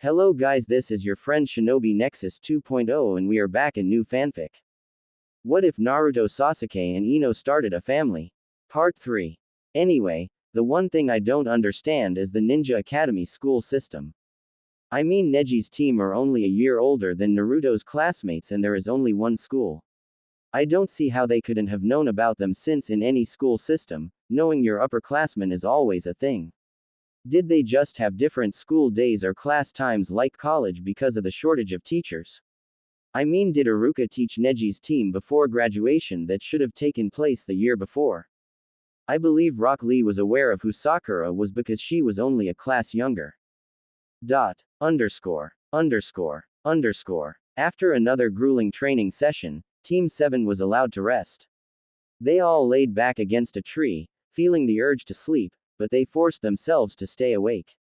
Hello guys, this is your friend Shinobi Nexus 2.0 and we are back in new fanfic. What if Naruto Sasuke and Ino started a family? Part 3. Anyway, the one thing I don't understand is the Ninja Academy school system. I mean Neji's team are only a year older than Naruto's classmates and there is only one school. I don't see how they couldn't have known about them since in any school system, knowing your upperclassmen is always a thing. Did they just have different school days or class times like college because of the shortage of teachers? I mean, did Iruka teach Neji's team before graduation that should have taken place the year before? I believe Rock Lee was aware of who Sakura was because she was only a class younger. Underscore. After another grueling training session, Team 7 was allowed to rest. They all laid back against a tree, feeling the urge to sleep, but they forced themselves to stay awake.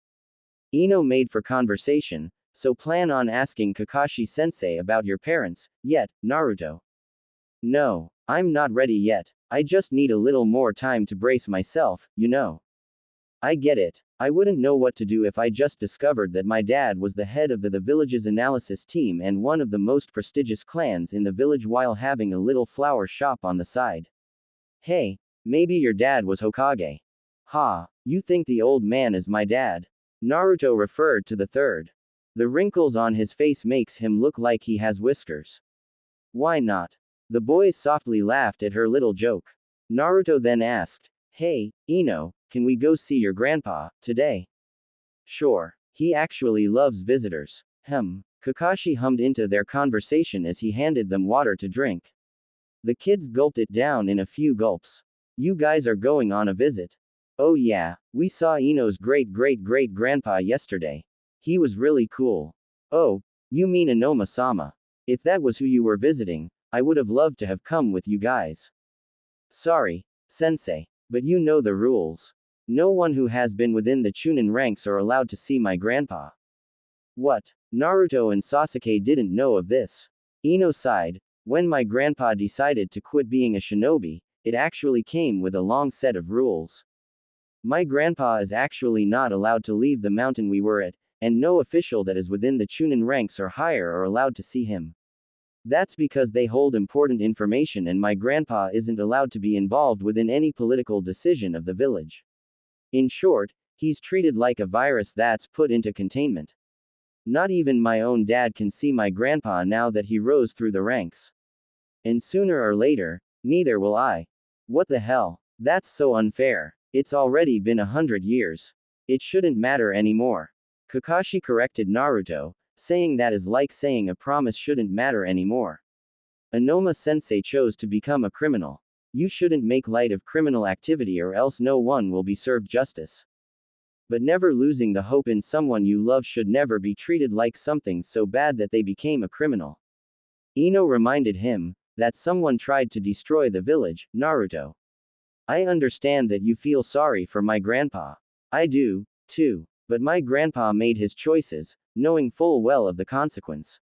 Ino made for conversation, so plan on asking Kakashi-sensei about your parents, yet, Naruto. No, I'm not ready yet, I just need a little more time to brace myself, you know. I get it, I wouldn't know what to do if I just discovered that my dad was the head of the village's analysis team and one of the most prestigious clans in the village while having a little flower shop on the side. Hey, maybe your dad was Hokage. Ha, you think the old man is my dad? Naruto referred to the third. The wrinkles on his face makes him look like he has whiskers. Why not? The boys softly laughed at her little joke. Naruto then asked, Hey, Ino, can we go see your grandpa, today? Sure. He actually loves visitors. Kakashi hummed into their conversation as he handed them water to drink. The kids gulped it down in a few gulps. You guys are going on a visit. Oh yeah, we saw Ino's great-great-great-grandpa yesterday. He was really cool. Oh, you mean Inoma-sama. If that was who you were visiting, I would have loved to have come with you guys. Sorry, sensei, but you know the rules. No one who has been within the Chunin ranks are allowed to see my grandpa. What? Naruto and Sasuke didn't know of this. Ino sighed. When my grandpa decided to quit being a shinobi, it actually came with a long set of rules. My grandpa is actually not allowed to leave the mountain we were at, and no official that is within the Chunin ranks or higher are allowed to see him. That's because they hold important information and my grandpa isn't allowed to be involved within any political decision of the village. In short, he's treated like a virus that's put into containment. Not even my own dad can see my grandpa now that he rose through the ranks. And sooner or later, neither will I. What the hell? That's so unfair. It's already been 100 years. It shouldn't matter anymore. Kakashi corrected Naruto, saying that is like saying a promise shouldn't matter anymore. Inoma-sensei chose to become a criminal. You shouldn't make light of criminal activity or else no one will be served justice. But never losing the hope in someone you love should never be treated like something so bad that they became a criminal. Ino reminded him that someone tried to destroy the village, Naruto. I understand that you feel sorry for my grandpa. I do, too. But my grandpa made his choices, knowing full well of the consequence.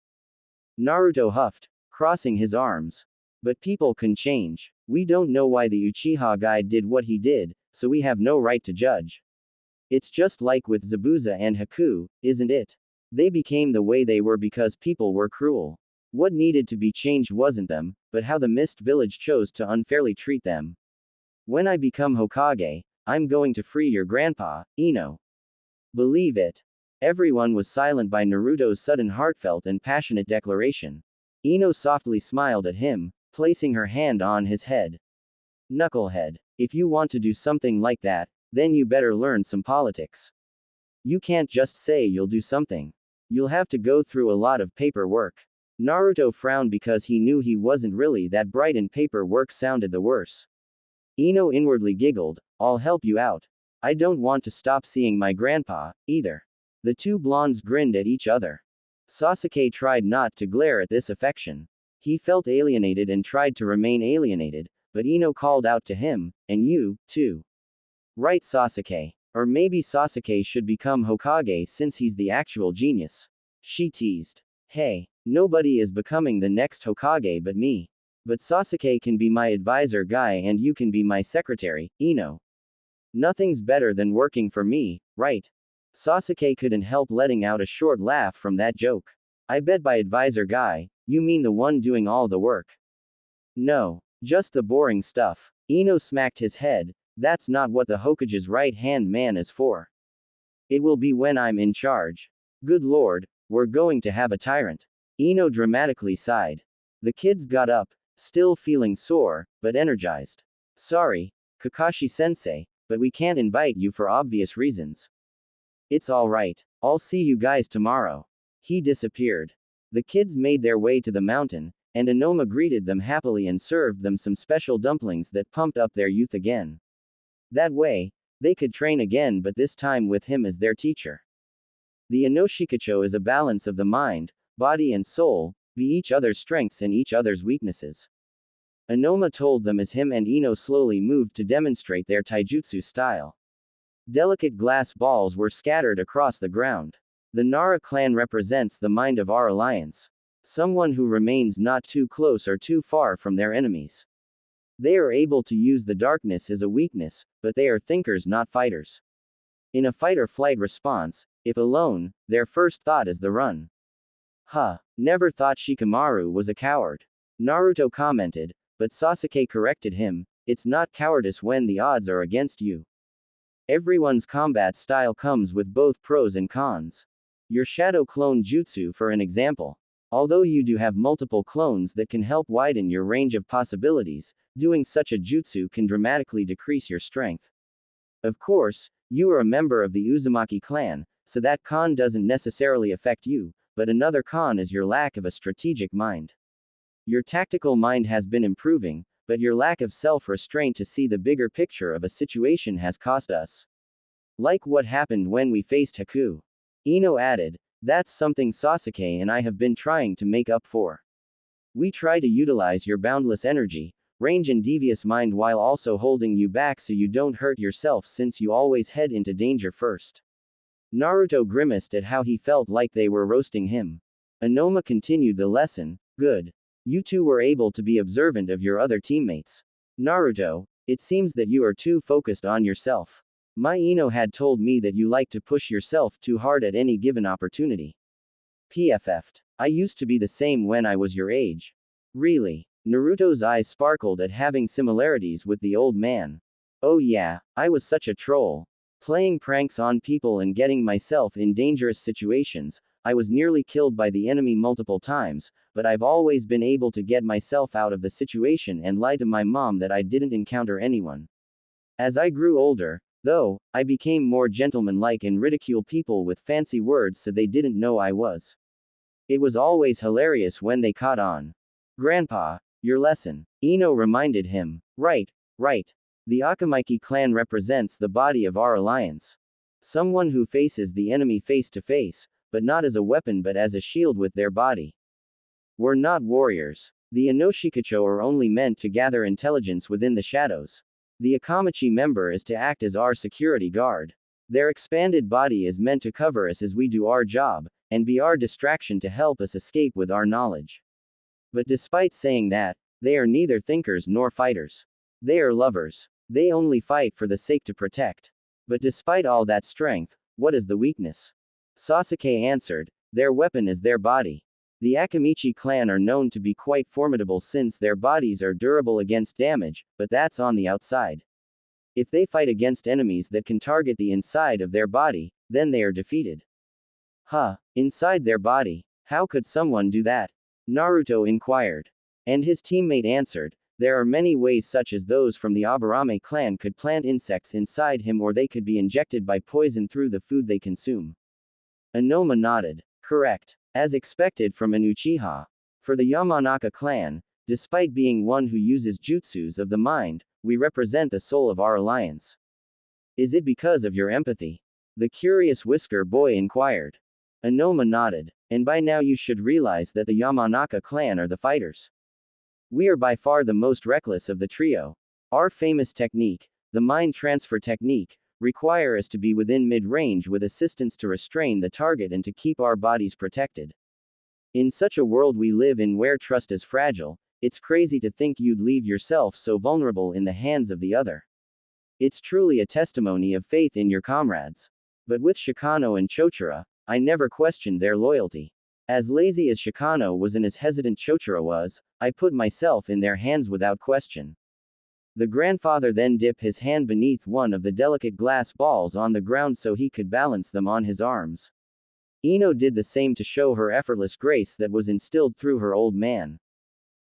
Naruto huffed, crossing his arms. But people can change. We don't know why the Uchiha guy did what he did, so we have no right to judge. It's just like with Zabuza and Haku, isn't it? They became the way they were because people were cruel. What needed to be changed wasn't them, but how the Mist Village chose to unfairly treat them. When I become Hokage, I'm going to free your grandpa, Ino. Believe it. Everyone was silent by Naruto's sudden heartfelt and passionate declaration. Ino softly smiled at him, placing her hand on his head. Knucklehead. If you want to do something like that, then you better learn some politics. You can't just say you'll do something. You'll have to go through a lot of paperwork. Naruto frowned because he knew he wasn't really that bright and paperwork sounded the worse. Ino inwardly giggled, I'll help you out. I don't want to stop seeing my grandpa, either. The two blondes grinned at each other. Sasuke tried not to glare at this affection. He felt alienated and tried to remain alienated, but Ino called out to him, and you, too. Right, Sasuke. Or maybe Sasuke should become Hokage since he's the actual genius. She teased. Hey, nobody is becoming the next Hokage but me. But Sasuke can be my advisor guy and you can be my secretary, Ino. Nothing's better than working for me, right? Sasuke couldn't help letting out a short laugh from that joke. I bet by advisor guy, you mean the one doing all the work. No, just the boring stuff. Ino smacked his head, that's not what the Hokage's right-hand man is for. It will be when I'm in charge. Good lord, we're going to have a tyrant. Ino dramatically sighed. The kids got up, still feeling sore, but energized. Sorry, Kakashi-sensei, but we can't invite you for obvious reasons. It's alright, I'll see you guys tomorrow. He disappeared. The kids made their way to the mountain, and Inoma greeted them happily and served them some special dumplings that pumped up their youth again. That way, they could train again, but this time with him as their teacher. The Inoshikacho is a balance of the mind, body and soul, be each other's strengths and each other's weaknesses. Inoma told them as him and Ino slowly moved to demonstrate their taijutsu style. Delicate glass balls were scattered across the ground. The Nara clan represents the mind of our alliance. Someone who remains not too close or too far from their enemies. They are able to use the darkness as a weakness, but they are thinkers, not fighters. In a fight or flight response, if alone, their first thought is the run. Huh, never thought Shikamaru was a coward. Naruto commented, but Sasuke corrected him, it's not cowardice when the odds are against you. Everyone's combat style comes with both pros and cons. Your shadow clone jutsu for an example. Although you do have multiple clones that can help widen your range of possibilities, doing such a jutsu can dramatically decrease your strength. Of course, you are a member of the Uzumaki clan, so that con doesn't necessarily affect you, but another con is your lack of a strategic mind. Your tactical mind has been improving, but your lack of self-restraint to see the bigger picture of a situation has cost us. Like what happened when we faced Haku. Ino added, that's something Sasuke and I have been trying to make up for. We try to utilize your boundless energy, range and devious mind while also holding you back so you don't hurt yourself since you always head into danger first. Naruto grimaced at how he felt like they were roasting him. Inoma continued the lesson, good. You two were able to be observant of your other teammates. Naruto, it seems that you are too focused on yourself. My Ino had told me that you like to push yourself too hard at any given opportunity. PFF'd. I used to be the same when I was your age. Really? Naruto's eyes sparkled at having similarities with the old man. Oh yeah, I was such a troll. Playing pranks on people and getting myself in dangerous situations. I was nearly killed by the enemy multiple times, but I've always been able to get myself out of the situation and lie to my mom that I didn't encounter anyone. As I grew older, though, I became more gentlemanlike and ridicule people with fancy words so they didn't know I was. It was always hilarious when they caught on. Grandpa, your lesson. Ino reminded him. Right. The Akamaiki clan represents the body of our alliance. Someone who faces the enemy face to face, but not as a weapon but as a shield with their body. We're not warriors. The Inoshikacho are only meant to gather intelligence within the shadows. The Akamachi member is to act as our security guard. Their expanded body is meant to cover us as we do our job, and be our distraction to help us escape with our knowledge. But despite saying that, they are neither thinkers nor fighters. They are lovers. They only fight for the sake to protect. But despite all that strength, what is the weakness? Sasuke answered, their weapon is their body. The Akamichi clan are known to be quite formidable since their bodies are durable against damage, but that's on the outside. If they fight against enemies that can target the inside of their body, then they are defeated. Huh, inside their body? How could someone do that? Naruto inquired. And his teammate answered, there are many ways such as those from the Aburame clan could plant insects inside him or they could be injected by poison through the food they consume. Inoma nodded. Correct. As expected from an Uchiha. For the Yamanaka clan, despite being one who uses jutsus of the mind, we represent the soul of our alliance. Is it because of your empathy? The curious whisker boy inquired. Inoma nodded. And by now you should realize that the Yamanaka clan are the fighters. We are by far the most reckless of the trio. Our famous technique, the mind transfer technique, require us to be within mid-range with assistance to restrain the target and to keep our bodies protected. In such a world we live in where trust is fragile, it's crazy to think you'd leave yourself so vulnerable in the hands of the other. It's truly a testimony of faith in your comrades. But with Shikano and Chochura, I never questioned their loyalty. As lazy as Shikano was and as hesitant Chochura was, I put myself in their hands without question. The grandfather then dipped his hand beneath one of the delicate glass balls on the ground so he could balance them on his arms. Ino did the same to show her effortless grace that was instilled through her old man.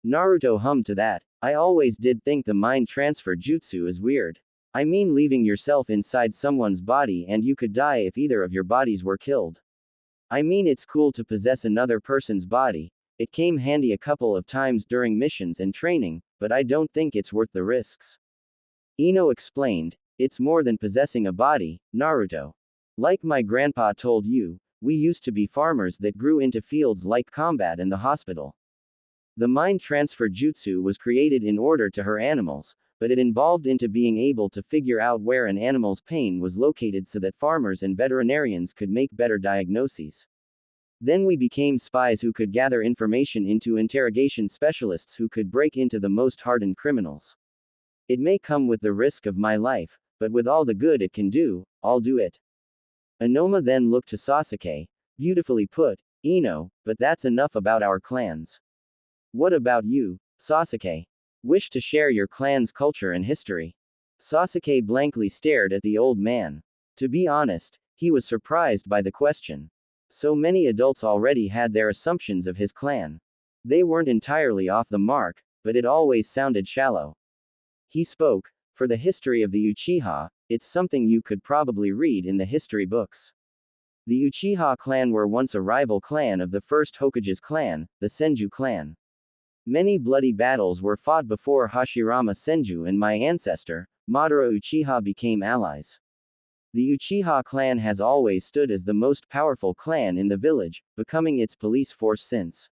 Naruto hummed to that. I always did think the mind transfer jutsu is weird. I mean, leaving yourself inside someone's body and you could die if either of your bodies were killed. I mean, it's cool to possess another person's body. It came handy a couple of times during missions and training, but I don't think it's worth the risks. Ino explained, it's more than possessing a body, Naruto. Like my grandpa told you, we used to be farmers that grew into fields like combat and the hospital. The mind transfer jutsu was created in order to her animals, but it involved into being able to figure out where an animal's pain was located so that farmers and veterinarians could make better diagnoses. Then we became spies who could gather information into interrogation specialists who could break into the most hardened criminals. It may come with the risk of my life, but with all the good it can do, I'll do it. Inoma then looked to Sasuke. Beautifully put, Ino, but that's enough about our clans. What about you, Sasuke? Wish to share your clan's culture and history? Sasuke blankly stared at the old man. To be honest, he was surprised by the question. So many adults already had their assumptions of his clan. They weren't entirely off the mark, but it always sounded shallow. He spoke, for the history of the Uchiha, it's something you could probably read in the history books. The Uchiha clan were once a rival clan of the first Hokage's clan, the Senju clan. Many bloody battles were fought before Hashirama Senju and my ancestor, Madara Uchiha became allies. The Uchiha clan has always stood as the most powerful clan in the village, becoming its police force since.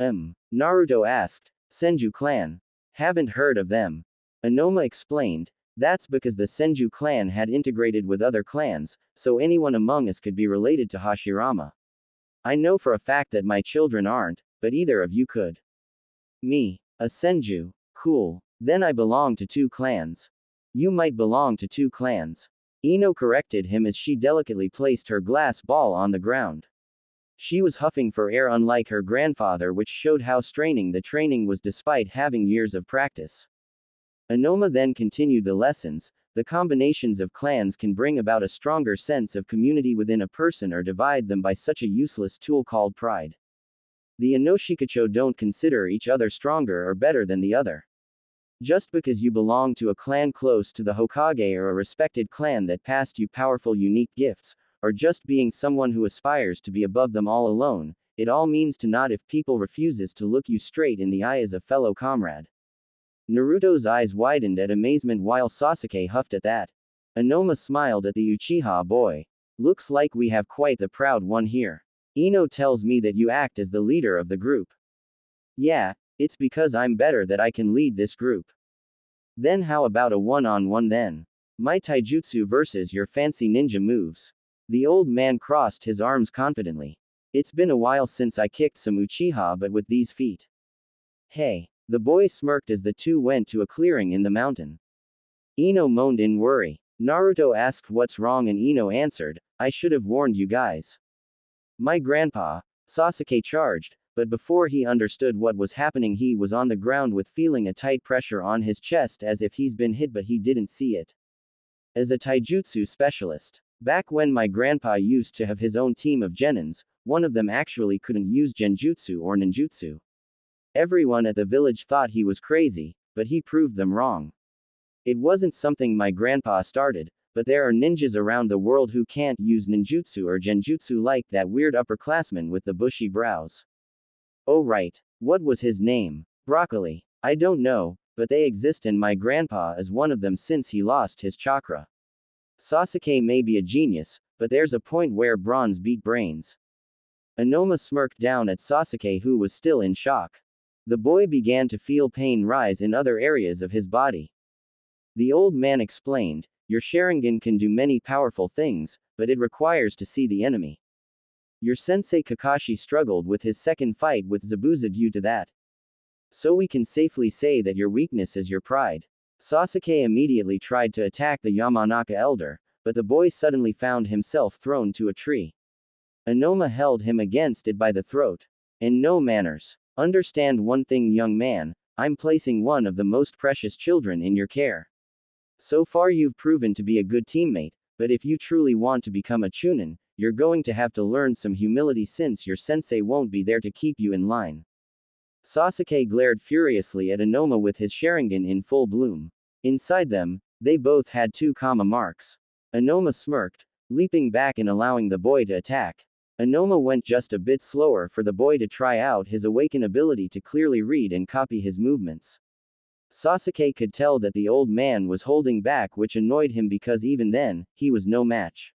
Naruto asked, Senju clan? Haven't heard of them. Inoma explained, that's because the Senju clan had integrated with other clans, so anyone among us could be related to Hashirama. I know for a fact that my children aren't, but either of you could. Me. A Senju. Cool. Then I belong to two clans. You might belong to two clans. Ino corrected him as she delicately placed her glass ball on the ground. She was huffing for air unlike her grandfather, which showed how straining the training was despite having years of practice. Inoma then continued the lessons. The combinations of clans can bring about a stronger sense of community within a person or divide them by such a useless tool called pride. The Inoshikacho don't consider each other stronger or better than the other. Just because you belong to a clan close to the Hokage or a respected clan that passed you powerful unique gifts, or just being someone who aspires to be above them all alone, it all means to not if people refuses to look you straight in the eye as a fellow comrade. Naruto's eyes widened at amazement while Sasuke huffed at that. Inoma smiled at the Uchiha boy. Looks like we have quite the proud one here. Ino tells me that you act as the leader of the group. Yeah, it's because I'm better that I can lead this group. Then how about a one-on-one then? My taijutsu versus your fancy ninja moves. The old man crossed his arms confidently. It's been a while since I kicked some Uchiha, but with these feet. Hey. The boy smirked as the two went to a clearing in the mountain. Ino moaned in worry. Naruto asked what's wrong and Ino answered, I should have warned you guys. My grandpa, Sasuke charged, but before he understood what was happening he was on the ground with feeling a tight pressure on his chest as if he's been hit but he didn't see it. As a taijutsu specialist, back when my grandpa used to have his own team of genins, one of them actually couldn't use genjutsu or ninjutsu. Everyone at the village thought he was crazy, but he proved them wrong. It wasn't something my grandpa started, but there are ninjas around the world who can't use ninjutsu or genjutsu like that weird upperclassman with the bushy brows. Oh right. What was his name? Broccoli. I don't know, but they exist and my grandpa is one of them since he lost his chakra. Sasuke may be a genius, but there's a point where bronze beat brains. Inoma smirked down at Sasuke who was still in shock. The boy began to feel pain rise in other areas of his body. The old man explained, your Sharingan can do many powerful things, but it requires to see the enemy. Your sensei Kakashi struggled with his second fight with Zabuza due to that. So we can safely say that your weakness is your pride. Sasuke immediately tried to attack the Yamanaka elder, but the boy suddenly found himself thrown to a tree. Inoma held him against it by the throat. And no manners. Understand one thing, young man, I'm placing one of the most precious children in your care. So far you've proven to be a good teammate, but if you truly want to become a chunin, you're going to have to learn some humility since your sensei won't be there to keep you in line. Sasuke glared furiously at Inoma with his Sharingan in full bloom. Inside them, they both had 2 comma marks. Inoma smirked, leaping back and allowing the boy to attack. Inoma went just a bit slower for the boy to try out his awakened ability to clearly read and copy his movements. Sasuke could tell that the old man was holding back, which annoyed him because even then, he was no match.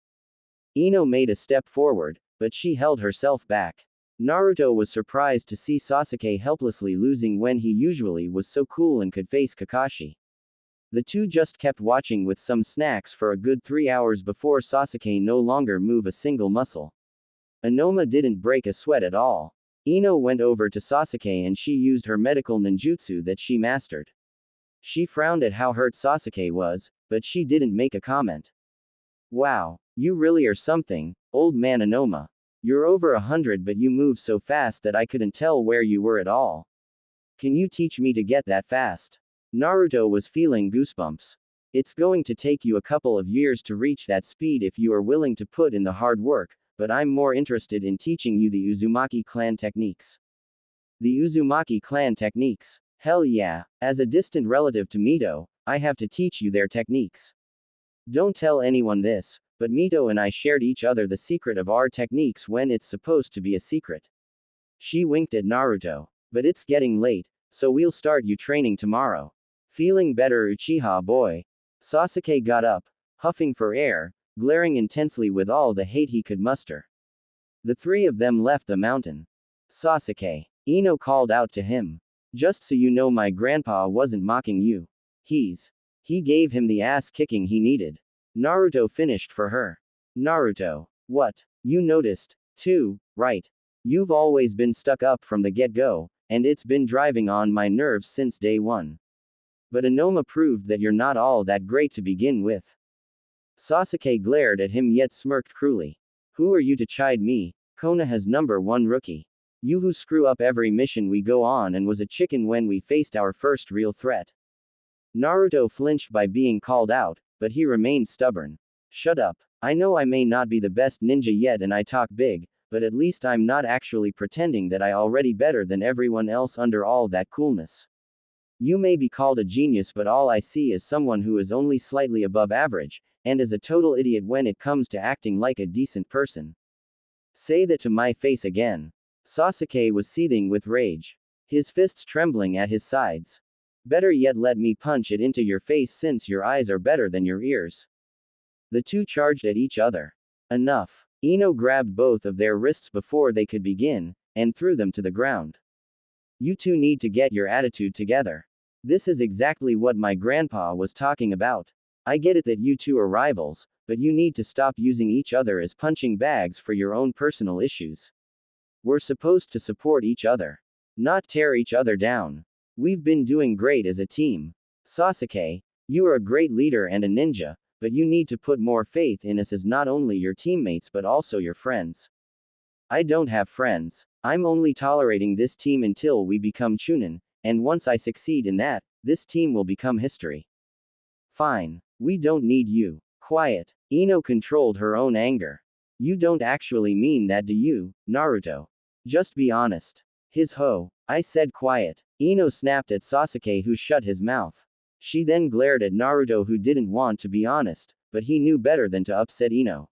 Ino made a step forward, but she held herself back. Naruto was surprised to see Sasuke helplessly losing when he usually was so cool and could face Kakashi. The two just kept watching with some snacks for a good 3 hours before Sasuke no longer moved a single muscle. Inoma didn't break a sweat at all. Ino went over to Sasuke and she used her medical ninjutsu that she mastered. She frowned at how hurt Sasuke was, but she didn't make a comment. Wow, you really are something, old man Inoma. You're over 100 but you move so fast that I couldn't tell where you were at all. Can you teach me to get that fast? Naruto was feeling goosebumps. It's going to take you a couple of years to reach that speed if you are willing to put in the hard work, but I'm more interested in teaching you the Uzumaki clan techniques. The Uzumaki clan techniques? Hell yeah, as a distant relative to Mito, I have to teach you their techniques. Don't tell anyone this, but Mito and I shared each other the secret of our techniques when it's supposed to be a secret. She winked at Naruto. But it's getting late, so we'll start you training tomorrow. Feeling better, Uchiha boy? Sasuke got up, huffing for air, glaring intensely with all the hate he could muster. The 3 of them left the mountain. Sasuke, Ino called out to him. Just so you know, my grandpa wasn't mocking you. He gave him the ass kicking he needed. Naruto finished for her. Naruto, what? You noticed, too, right? You've always been stuck up from the get-go, and it's been driving on my nerves since day 1. But Inoma proved that you're not all that great to begin with. Sasuke glared at him yet smirked cruelly. Who are you to chide me, Konoha's #1 rookie? You who screw up every mission we go on and was a chicken when we faced our first real threat. Naruto flinched by being called out, but he remained stubborn. Shut up. I know I may not be the best ninja yet and I talk big, but at least I'm not actually pretending that I already better than everyone else under all that coolness. You may be called a genius, but all I see is someone who is only slightly above average, and is a total idiot when it comes to acting like a decent person. Say that to my face again. Sasuke was seething with rage. His fists trembling at his sides. Better yet, let me punch it into your face since your eyes are better than your ears. The two charged at each other. Enough. Ino grabbed both of their wrists before they could begin, and threw them to the ground. You two need to get your attitude together. This is exactly what my grandpa was talking about. I get it that you two are rivals, but you need to stop using each other as punching bags for your own personal issues. We're supposed to support each other, not tear each other down. We've been doing great as a team. Sasuke, you are a great leader and a ninja, but you need to put more faith in us as not only your teammates but also your friends. I don't have friends. I'm only tolerating this team until we become Chunin, and once I succeed in that, this team will become history. Fine. We don't need you. Quiet. Ino controlled her own anger. You don't actually mean that, do you, Naruto? Just be honest. I said quiet. Ino snapped at Sasuke, who shut his mouth. She then glared at Naruto, who didn't want to be honest, but he knew better than to upset Ino.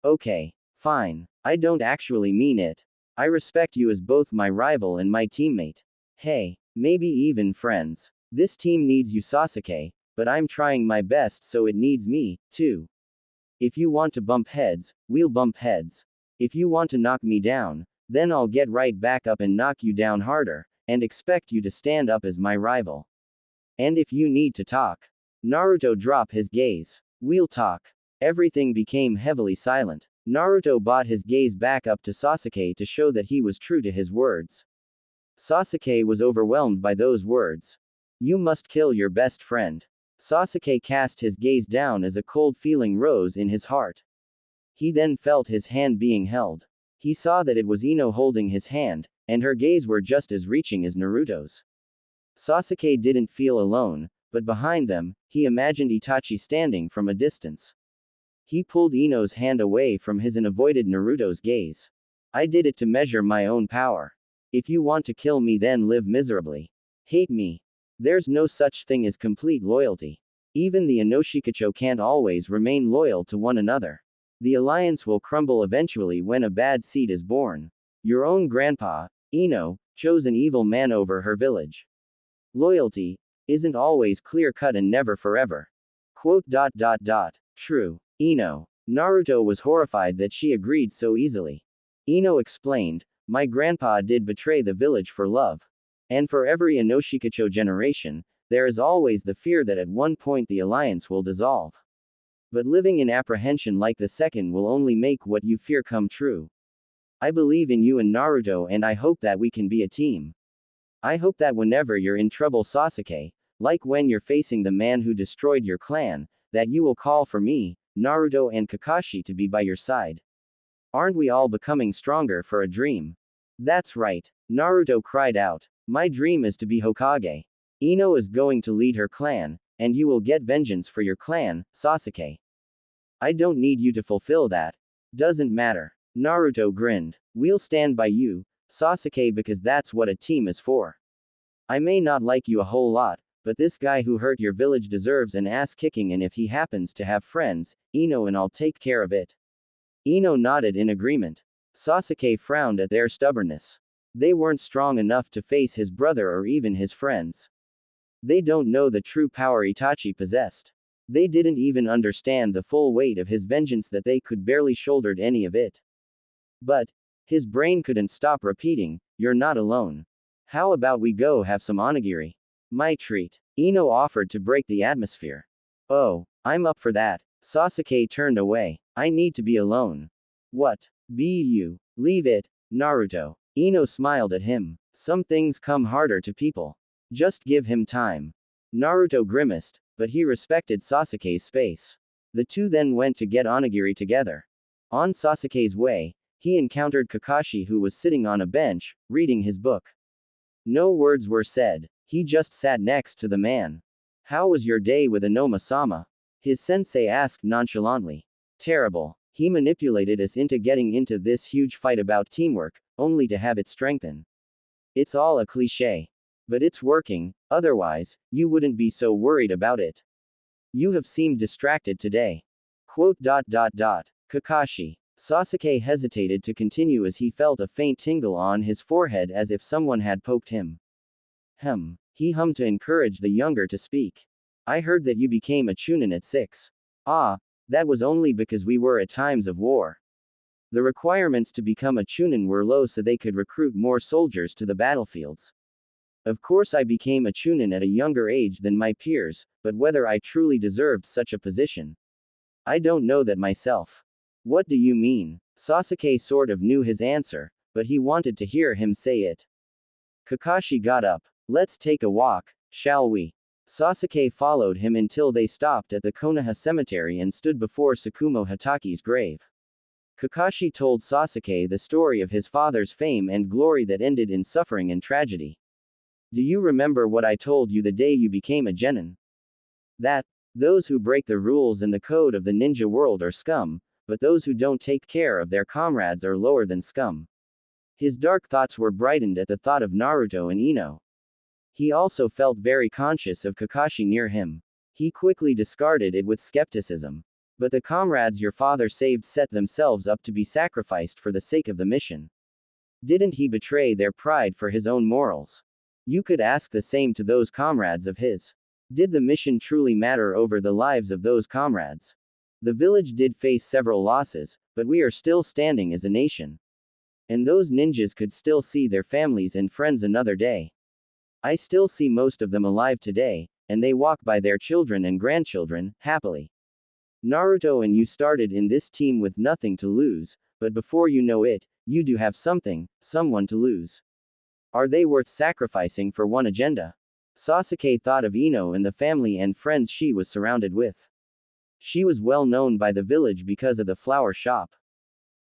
Okay. Fine. I don't actually mean it. I respect you as both my rival and my teammate. Hey, maybe even friends. This team needs you, Sasuke, but I'm trying my best, so it needs me, too. If you want to bump heads, we'll bump heads. If you want to knock me down, then I'll get right back up and knock you down harder, and expect you to stand up as my rival. And if you need to talk, Naruto dropped his gaze. We'll talk. Everything became heavily silent. Naruto brought his gaze back up to Sasuke to show that he was true to his words. Sasuke was overwhelmed by those words. You must kill your best friend. Sasuke cast his gaze down as a cold feeling rose in his heart. He then felt his hand being held. He saw that it was Ino holding his hand, and her gaze were just as reaching as Naruto's. Sasuke didn't feel alone, but behind them, he imagined Itachi standing from a distance. He pulled Ino's hand away from his and avoided Naruto's gaze. I did it to measure my own power. If you want to kill me, then live miserably. Hate me. There's no such thing as complete loyalty. Even the Inoshikacho can't always remain loyal to one another. The alliance will crumble eventually when a bad seed is born. Your own grandpa, Ino, chose an evil man over her village. Loyalty isn't always clear-cut and never forever. Quote. True. Ino. Naruto was horrified that she agreed so easily. Ino explained, my grandpa did betray the village for love. And for every Inoshikacho generation, there is always the fear that at one point the alliance will dissolve. But living in apprehension like the second will only make what you fear come true. I believe in you and Naruto, and I hope that we can be a team. I hope that whenever you're in trouble, Sasuke, like when you're facing the man who destroyed your clan, that you will call for me, Naruto and Kakashi to be by your side. Aren't we all becoming stronger for a dream? That's right. Naruto cried out. My dream is to be Hokage. Ino is going to lead her clan, and you will get vengeance for your clan, Sasuke. I don't need you to fulfill that. Doesn't matter. Naruto grinned. We'll stand by you, Sasuke, because that's what a team is for. I may not like you a whole lot, but this guy who hurt your village deserves an ass kicking, and if he happens to have friends, Ino and I'll take care of it. Ino nodded in agreement. Sasuke frowned at their stubbornness. They weren't strong enough to face his brother or even his friends. They don't know the true power Itachi possessed. They didn't even understand the full weight of his vengeance, that they could barely shouldered any of it. But his brain couldn't stop repeating, you're not alone. How about we go have some onigiri? My treat. Ino offered to break the atmosphere. Oh, I'm up for that. Sasuke turned away. I need to be alone. What? Leave it, Naruto. Ino smiled at him. Some things come harder to people. Just give him time. Naruto grimaced, but he respected Sasuke's space. The two then went to get onigiri together. On Sasuke's way, he encountered Kakashi, who was sitting on a bench, reading his book. No words were said. He just sat next to the man. How was your day with Inoma-sama? His sensei asked nonchalantly. Terrible. He manipulated us into getting into this huge fight about teamwork, only to have it strengthen. It's all a cliché. But it's working, otherwise, you wouldn't be so worried about it. You have seemed distracted today. Quote. Kakashi. Sasuke hesitated to continue as he felt a faint tingle on his forehead as if someone had poked him. He hummed to encourage the younger to speak. I heard that you became a chunin at 6. Ah, that was only because we were at times of war. The requirements to become a chunin were low, so they could recruit more soldiers to the battlefields. Of course, I became a chunin at a younger age than my peers, but whether I truly deserved such a position, I don't know that myself. What do you mean? Sasuke sort of knew his answer, but he wanted to hear him say it. Kakashi got up. Let's take a walk, shall we? Sasuke followed him until they stopped at the Konoha cemetery and stood before Tsukumo Hataki's grave. Kakashi told Sasuke the story of his father's fame and glory that ended in suffering and tragedy. Do you remember what I told you the day you became a genin? That those who break the rules and the code of the ninja world are scum, but those who don't take care of their comrades are lower than scum. His dark thoughts were brightened at the thought of Naruto and Ino. He also felt very conscious of Kakashi near him. He quickly discarded it with skepticism. But the comrades your father saved set themselves up to be sacrificed for the sake of the mission. Didn't he betray their pride for his own morals? You could ask the same to those comrades of his. Did the mission truly matter over the lives of those comrades? The village did face several losses, but we are still standing as a nation. And those ninjas could still see their families and friends another day. I still see most of them alive today, and they walk by their children and grandchildren, happily. Naruto and you started in this team with nothing to lose, but before you know it, you do have something, someone to lose. Are they worth sacrificing for one agenda? Sasuke thought of Ino and the family and friends she was surrounded with. She was well known by the village because of the flower shop.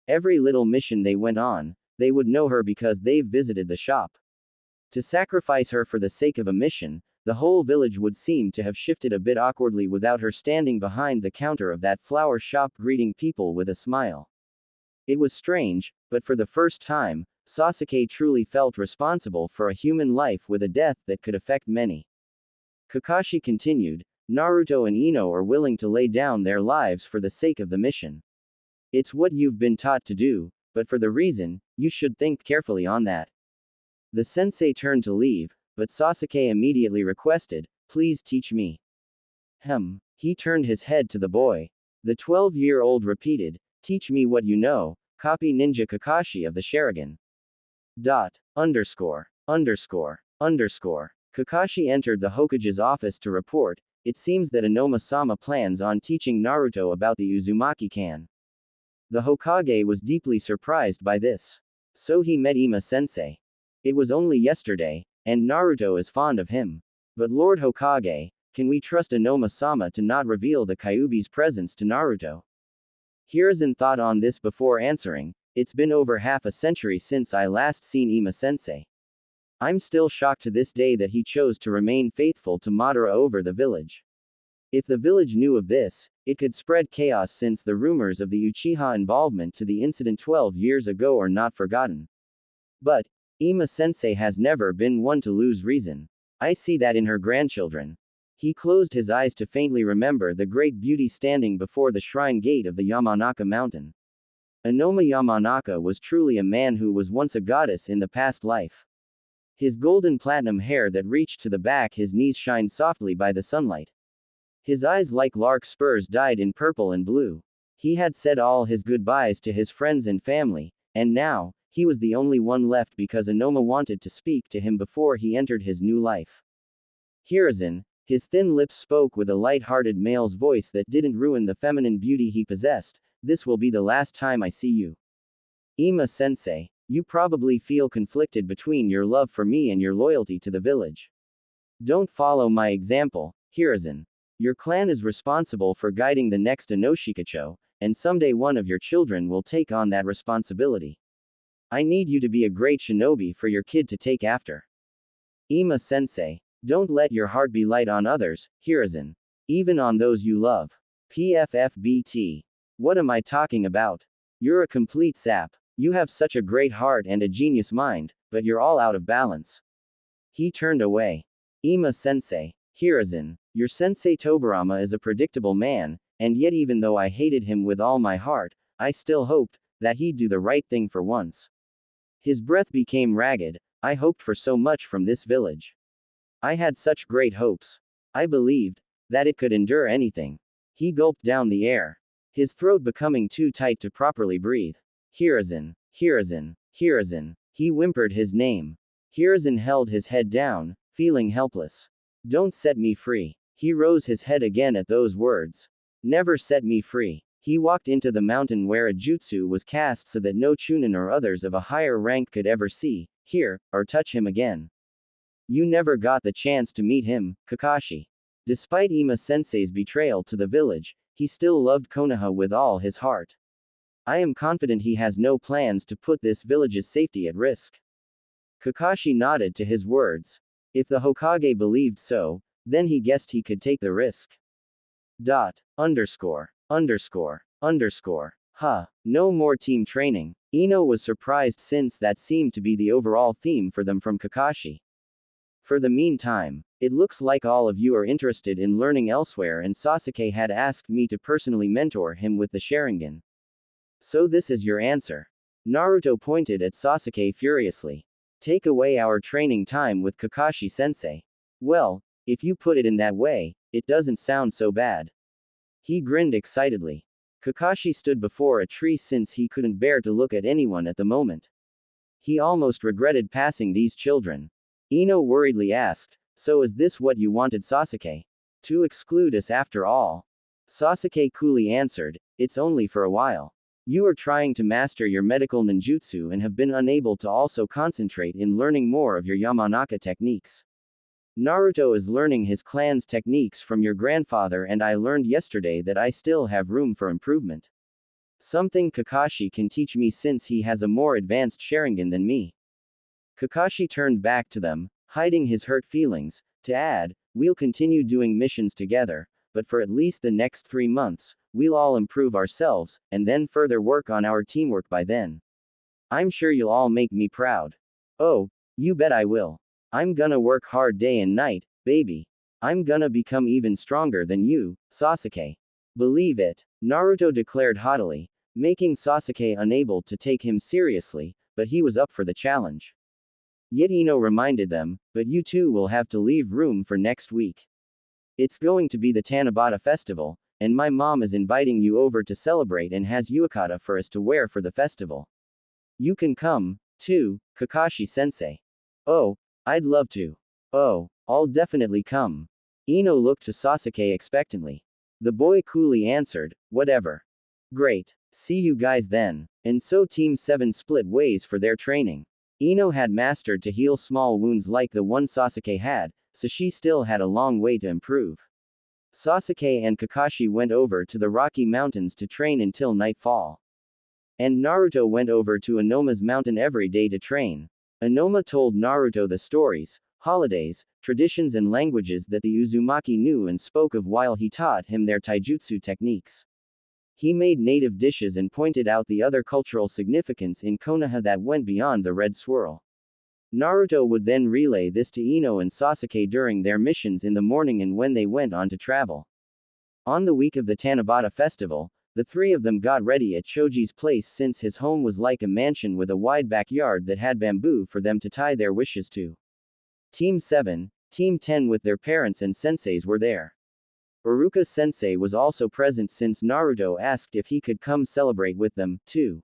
Every little mission they went on, they would know her because they've visited the shop. To sacrifice her for the sake of a mission, the whole village would seem to have shifted a bit awkwardly without her standing behind the counter of that flower shop greeting people with a smile. It was strange, but for the first time, Sasuke truly felt responsible for a human life with a death that could affect many. Kakashi continued, Naruto and Ino are willing to lay down their lives for the sake of the mission. It's what you've been taught to do, but for the reason, you should think carefully on that. The sensei turned to leave, but Sasuke immediately requested, please teach me. He turned his head to the boy. The 12-year-old repeated, teach me what you know, copy Ninja Kakashi of the Sharingan. Kakashi entered the Hokage's office to report, it seems that Inoma-sama plans on teaching Naruto about the Uzumaki-kan. The Hokage was deeply surprised by this. So he met Ima-sensei. It was only yesterday, and Naruto is fond of him. But Lord Hokage, can we trust Inoma-sama to not reveal the Kyuubi's presence to Naruto? Hiruzen thought on this before answering, it's been over half a century since I last seen Ima-sensei. I'm still shocked to this day that he chose to remain faithful to Madara over the village. If the village knew of this, it could spread chaos since the rumors of the Uchiha involvement to the incident 12 years ago are not forgotten. But, Ima-sensei has never been one to lose reason. I see that in her grandchildren. He closed his eyes to faintly remember the great beauty standing before the shrine gate of the Yamanaka mountain. Inoma Yamanaka was truly a man who was once a goddess in the past life. His golden platinum hair that reached to the back his knees shined softly by the sunlight. His eyes like lark spurs dyed in purple and blue. He had said all his goodbyes to his friends and family, and now, he was the only one left because Inoma wanted to speak to him before he entered his new life. Hiruzen, his thin lips spoke with a light-hearted male's voice that didn't ruin the feminine beauty he possessed, this will be the last time I see you. Ima-sensei, you probably feel conflicted between your love for me and your loyalty to the village. Don't follow my example, Hiruzen. Your clan is responsible for guiding the next Inoshikacho, and someday one of your children will take on that responsibility. I need you to be a great shinobi for your kid to take after. Ima-sensei, don't let your heart be light on others, Hiruzen. Even on those you love. PFFBT. What am I talking about? You're a complete sap. You have such a great heart and a genius mind, but you're all out of balance. He turned away. Ima-sensei, Hiruzen, your sensei Tobirama is a predictable man, and yet even though I hated him with all my heart, I still hoped that he'd do the right thing for once. His breath became ragged, I hoped for so much from this village. I had such great hopes. I believed that it could endure anything. He gulped down the air, his throat becoming too tight to properly breathe. Hiruzen, Hiruzen, Hiruzen. He whimpered his name. Hiruzen held his head down, feeling helpless. Don't set me free. He rose his head again at those words. Never set me free. He walked into the mountain where a jutsu was cast so that no chunin or others of a higher rank could ever see, hear, or touch him again. You never got the chance to meet him, Kakashi. Despite Ima-sensei's betrayal to the village, he still loved Konoha with all his heart. I am confident he has no plans to put this village's safety at risk. Kakashi nodded to his words. If the Hokage believed so, then he guessed he could take the risk. No more team training. Ino was surprised since that seemed to be the overall theme for them from Kakashi. For the meantime, it looks like all of you are interested in learning elsewhere and Sasuke had asked me to personally mentor him with the Sharingan. So this is your answer. Naruto pointed at Sasuke furiously. Take away our training time with Kakashi-sensei. Well, if you put it in that way, it doesn't sound so bad. He grinned excitedly. Kakashi stood before a tree since he couldn't bear to look at anyone at the moment. He almost regretted passing these children. Ino worriedly asked, so is this what you wanted Sasuke? To exclude us after all? Sasuke coolly answered, it's only for a while. You are trying to master your medical ninjutsu and have been unable to also concentrate in learning more of your Yamanaka techniques. Naruto is learning his clan's techniques from your grandfather, and I learned yesterday that I still have room for improvement. Something Kakashi can teach me since he has a more advanced Sharingan than me. Kakashi turned back to them, hiding his hurt feelings, to add, we'll continue doing missions together, but for at least the next 3 months, we'll all improve ourselves, and then further work on our teamwork by then. I'm sure you'll all make me proud. Oh, you bet I will. I'm gonna work hard day and night, baby. I'm gonna become even stronger than you, Sasuke. Believe it, Naruto declared haughtily, making Sasuke unable to take him seriously, but he was up for the challenge. Yet Ino reminded them, but you two will have to leave room for next week. It's going to be the Tanabata festival, and my mom is inviting you over to celebrate and has yukata for us to wear for the festival. You can come, too, Kakashi-sensei. Oh, I'd love to. Oh, I'll definitely come. Ino looked to Sasuke expectantly. The boy coolly answered, whatever. Great. See you guys then. And so Team 7 split ways for their training. Ino had mastered to heal small wounds like the one Sasuke had, so she still had a long way to improve. Sasuke and Kakashi went over to the Rocky Mountains to train until nightfall. And Naruto went over to Inoma's mountain every day to train. Inoma told Naruto the stories, holidays, traditions and languages that the Uzumaki knew and spoke of while he taught him their taijutsu techniques. He made native dishes and pointed out the other cultural significance in Konoha that went beyond the red swirl. Naruto would then relay this to Ino and Sasuke during their missions in the morning and when they went on to travel. On the week of the Tanabata festival, the three of them got ready at Choji's place since his home was like a mansion with a wide backyard that had bamboo for them to tie their wishes to. Team 7, Team 10 with their parents and senseis were there. Iruka sensei was also present since Naruto asked if he could come celebrate with them, too.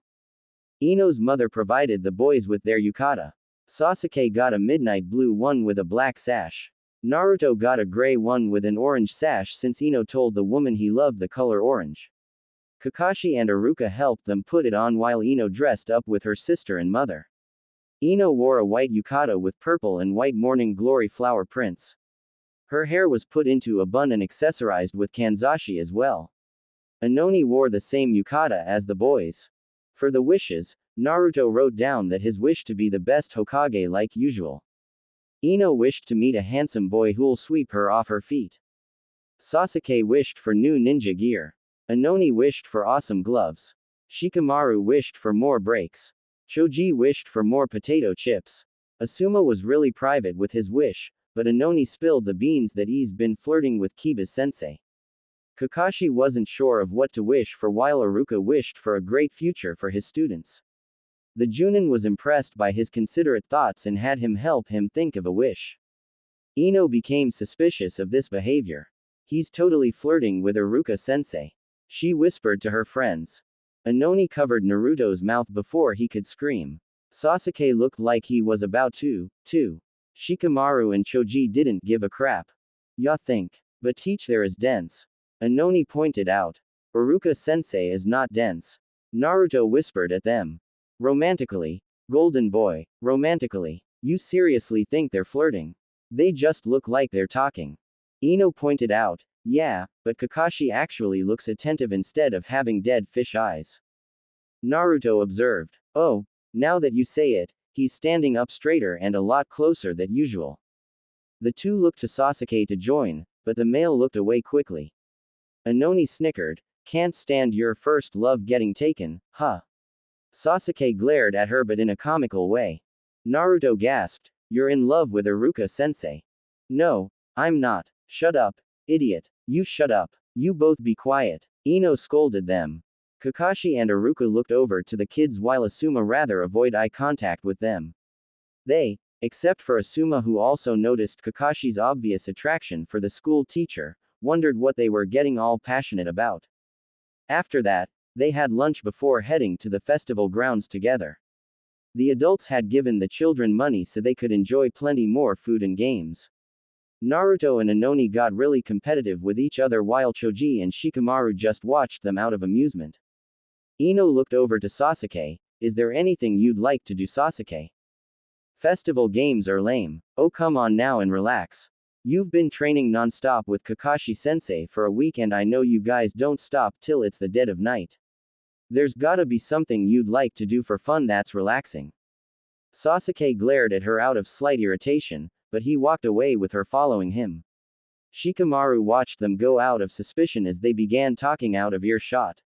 Ino's mother provided the boys with their yukata. Sasuke got a midnight blue one with a black sash. Naruto got a gray one with an orange sash since Ino told the woman he loved the color orange. Kakashi and Iruka helped them put it on while Ino dressed up with her sister and mother. Ino wore a white yukata with purple and white morning glory flower prints. Her hair was put into a bun and accessorized with kanzashi as well. Inoni wore the same yukata as the boys. For the wishes, Naruto wrote down that his wish to be the best Hokage like usual. Ino wished to meet a handsome boy who'll sweep her off her feet. Sasuke wished for new ninja gear. Inoni wished for awesome gloves. Shikamaru wished for more breaks. Choji wished for more potato chips. Asuma was really private with his wish, but Inoni spilled the beans that he's been flirting with Kiba's sensei. Kakashi wasn't sure of what to wish for while Iruka wished for a great future for his students. The Junin was impressed by his considerate thoughts and had him help him think of a wish. Ino became suspicious of this behavior. He's totally flirting with Iruka sensei. She whispered to her friends. Inoni covered Naruto's mouth before he could scream. Sasuke looked like he was about to, too. Shikamaru and Choji didn't give a crap. Ya think. But teach there is dense. Inoni pointed out. Iruka sensei is not dense. Naruto whispered at them. Romantically. Golden boy, romantically. You seriously think they're flirting? They just look like they're talking. Ino pointed out. Yeah, but Kakashi actually looks attentive instead of having dead fish eyes. Naruto observed. Oh, now that you say it, he's standing up straighter and a lot closer than usual. The two looked to Sasuke to join, but the male looked away quickly. Inoni snickered. Can't stand your first love getting taken, huh? Sasuke glared at her but in a comical way. Naruto gasped. You're in love with Iruka sensei. No, I'm not. Shut up, idiot. You shut up. You both be quiet. Ino scolded them. Kakashi and Iruka looked over to the kids while Asuma rather avoid eye contact with them. They, except for Asuma who also noticed Kakashi's obvious attraction for the school teacher, wondered what they were getting all passionate about. After that, they had lunch before heading to the festival grounds together. The adults had given the children money so they could enjoy plenty more food and games. Naruto and Inoni got really competitive with each other while Choji and Shikamaru just watched them out of amusement. Ino looked over to Sasuke. Is there anything you'd like to do, Sasuke? Festival games are lame. Oh, come on now and relax. You've been training non-stop with Kakashi-sensei for a week and I know you guys don't stop till it's the dead of night. There's gotta be something you'd like to do for fun that's relaxing. Sasuke glared at her out of slight irritation, but he walked away with her following him. Shikamaru watched them go out of suspicion as they began talking out of earshot.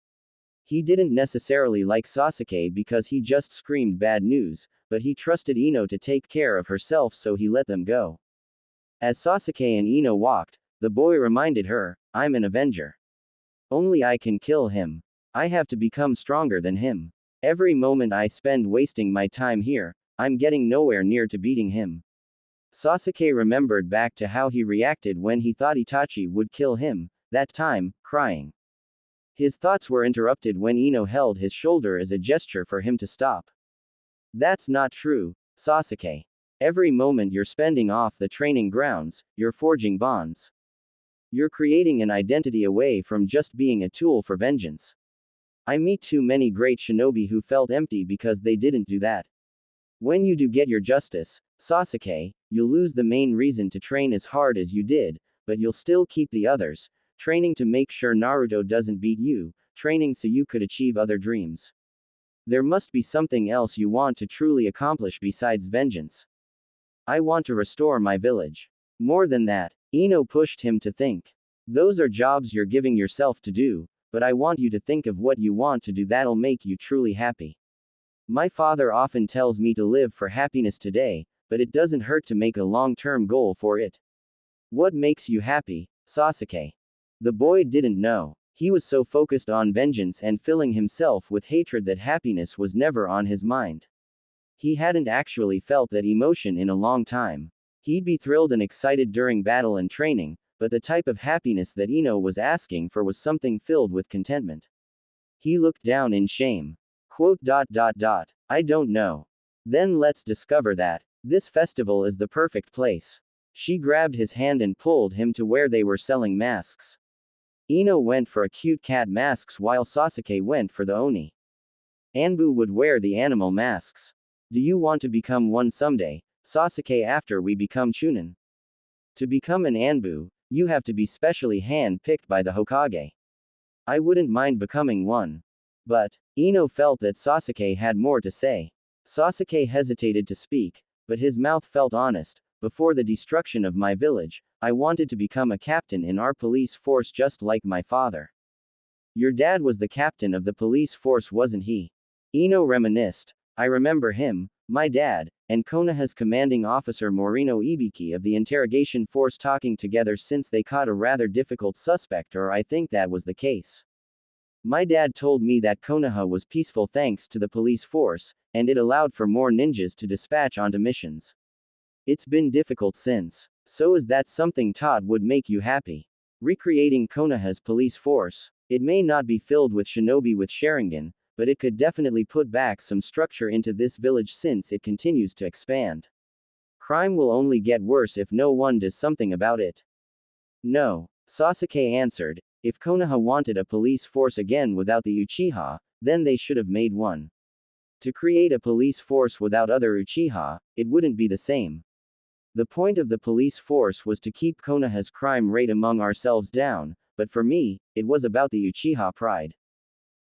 He didn't necessarily like Sasuke because he just screamed bad news, but he trusted Ino to take care of herself so he let them go. As Sasuke and Ino walked, the boy reminded her, I'm an Avenger. Only I can kill him. I have to become stronger than him. Every moment I spend wasting my time here, I'm getting nowhere near to beating him. Sasuke remembered back to how he reacted when he thought Itachi would kill him, that time, crying. His thoughts were interrupted when Ino held his shoulder as a gesture for him to stop. That's not true, Sasuke. Every moment you're spending off the training grounds, you're forging bonds. You're creating an identity away from just being a tool for vengeance. I meet too many great shinobi who felt empty because they didn't do that. When you do get your justice, Sasuke, you'll lose the main reason to train as hard as you did, but you'll still keep the others, training to make sure Naruto doesn't beat you, training so you could achieve other dreams. There must be something else you want to truly accomplish besides vengeance. I want to restore my village. More than that, Ino pushed him to think. Those are jobs you're giving yourself to do, but I want you to think of what you want to do that'll make you truly happy. My father often tells me to live for happiness today, but it doesn't hurt to make a long-term goal for it. What makes you happy, Sasuke? The boy didn't know. He was so focused on vengeance and filling himself with hatred that happiness was never on his mind. He hadn't actually felt that emotion in a long time. He'd be thrilled and excited during battle and training, but the type of happiness that Ino was asking for was something filled with contentment. He looked down in shame. I don't know. Then let's discover that. This festival is the perfect place. She grabbed his hand and pulled him to where they were selling masks. Ino went for a cute cat masks while Sasuke went for the Oni. Anbu would wear the animal masks. Do you want to become one someday, Sasuke, after we become Chunin? To become an Anbu, you have to be specially hand-picked by the Hokage. I wouldn't mind becoming one. But, Ino felt that Sasuke had more to say. Sasuke hesitated to speak, but his mouth felt honest. Before the destruction of my village, I wanted to become a captain in our police force just like my father. Your dad was the captain of the police force, wasn't he? Ino reminisced. I remember him, my dad, and Konoha's commanding officer Morino Ibiki of the interrogation force talking together since they caught a rather difficult suspect, or I think that was the case. My dad told me that Konoha was peaceful thanks to the police force, and it allowed for more ninjas to dispatch onto missions. It's been difficult since. So is that something Todd would make you happy? Recreating Konoha's police force. It may not be filled with shinobi with Sharingan, but it could definitely put back some structure into this village since it continues to expand. Crime will only get worse if no one does something about it. No, Sasuke answered. If Konoha wanted a police force again without the Uchiha, then they should have made one. To create a police force without other Uchiha, it wouldn't be the same. The point of the police force was to keep Konoha's crime rate among ourselves down, but for me, it was about the Uchiha pride.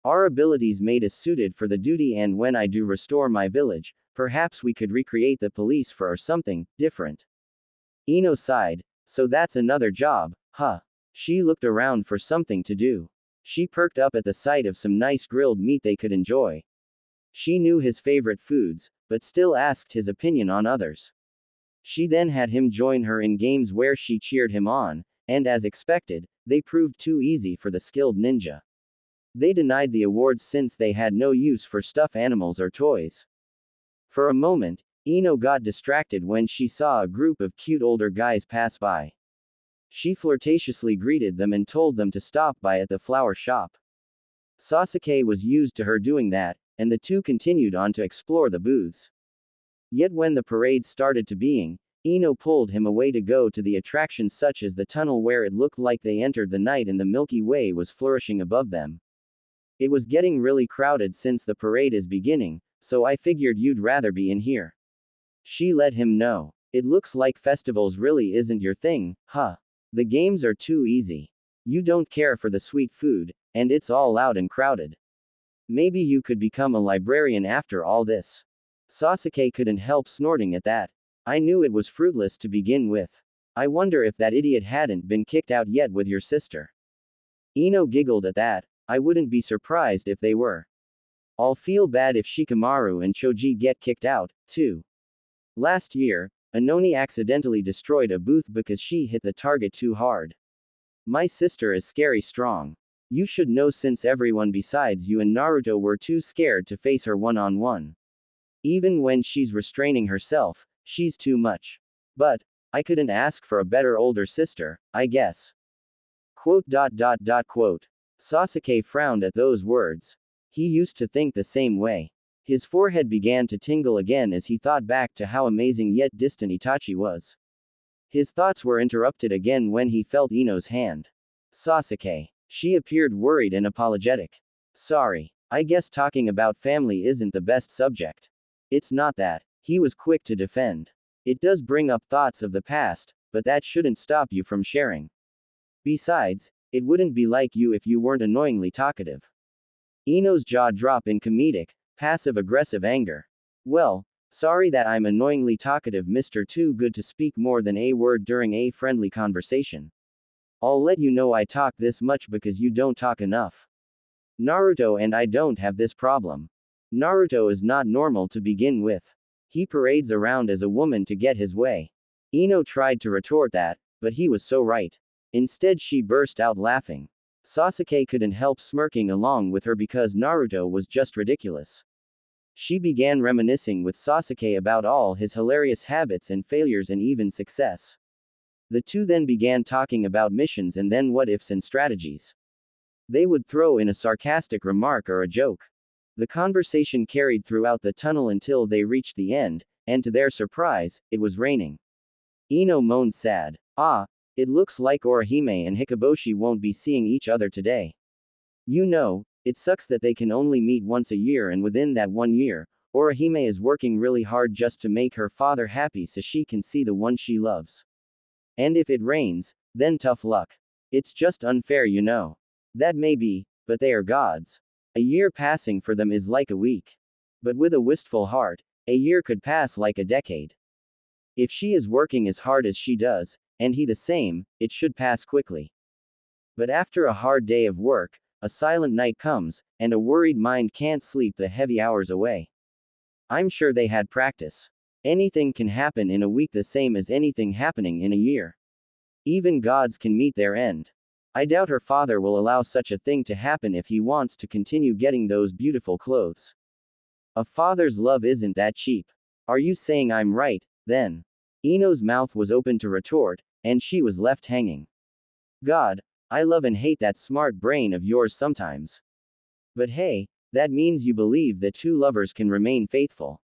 Our abilities made us suited for the duty, and when I do restore my village, perhaps we could recreate the police for or something different. Ino sighed. So that's another job, huh? She looked around for something to do. She perked up at the sight of some nice grilled meat they could enjoy. She knew his favorite foods, but still asked his opinion on others. She then had him join her in games where she cheered him on, and as expected, they proved too easy for the skilled ninja. They denied the awards since they had no use for stuffed animals or toys. For a moment, Ino got distracted when she saw a group of cute older guys pass by. She flirtatiously greeted them and told them to stop by at the flower shop. Sasuke was used to her doing that, and the two continued on to explore the booths. Yet when the parade started to being, Ino pulled him away to go to the attractions such as the tunnel where it looked like they entered the night and the Milky Way was flourishing above them. It was getting really crowded since the parade is beginning, so I figured you'd rather be in here. She let him know. It looks like festivals really isn't your thing, huh? The games are too easy. You don't care for the sweet food, and it's all loud and crowded. Maybe you could become a librarian after all this. Sasuke couldn't help snorting at that. I knew it was fruitless to begin with. I wonder if that idiot hadn't been kicked out yet with your sister. Ino giggled at that. I wouldn't be surprised if they were. I'll feel bad if Shikamaru and Choji get kicked out, too. Last year, Anoni accidentally destroyed a booth because she hit the target too hard. My sister is scary strong. You should know since everyone besides you and Naruto were too scared to face her one-on-one. Even when she's restraining herself, she's too much. But, I couldn't ask for a better older sister, I guess. Quote. Sasuke frowned at those words. He used to think the same way. His forehead began to tingle again as he thought back to how amazing yet distant Itachi was. His thoughts were interrupted again when he felt Ino's hand. Sasuke. She appeared worried and apologetic. Sorry. I guess talking about family isn't the best subject. It's not that. He was quick to defend. It does bring up thoughts of the past, but that shouldn't stop you from sharing. Besides, it wouldn't be like you if you weren't annoyingly talkative. Ino's jaw dropped in comedic, passive-aggressive anger. Well, sorry that I'm annoyingly talkative, Mr. Too Good to Speak more than a word during a friendly conversation. I'll let you know I talk this much because you don't talk enough. Naruto and I don't have this problem. Naruto is not normal to begin with. He parades around as a woman to get his way. Ino tried to retort that, but he was so right. Instead she burst out laughing. Sasuke couldn't help smirking along with her because Naruto was just ridiculous. She began reminiscing with Sasuke about all his hilarious habits and failures and even success. The two then began talking about missions and then what-ifs and strategies. They would throw in a sarcastic remark or a joke. The conversation carried throughout the tunnel until they reached the end, and to their surprise, it was raining. Ino moaned sad. It looks like Orihime and Hikaboshi won't be seeing each other today. You know, it sucks that they can only meet once a year, and within that 1 year, Orihime is working really hard just to make her father happy so she can see the one she loves. And if it rains, then tough luck. It's just unfair, you know. That may be, but they are gods. A year passing for them is like a week. But with a wistful heart, a year could pass like a decade. If she is working as hard as she does, and he the same, it should pass quickly. But after a hard day of work, a silent night comes, and a worried mind can't sleep the heavy hours away. I'm sure they had practice. Anything can happen in a week the same as anything happening in a year. Even gods can meet their end. I doubt her father will allow such a thing to happen if he wants to continue getting those beautiful clothes. A father's love isn't that cheap. Are you saying I'm right, then? Ino's mouth was open to retort, and she was left hanging. God, I love and hate that smart brain of yours sometimes. But hey, that means you believe that two lovers can remain faithful.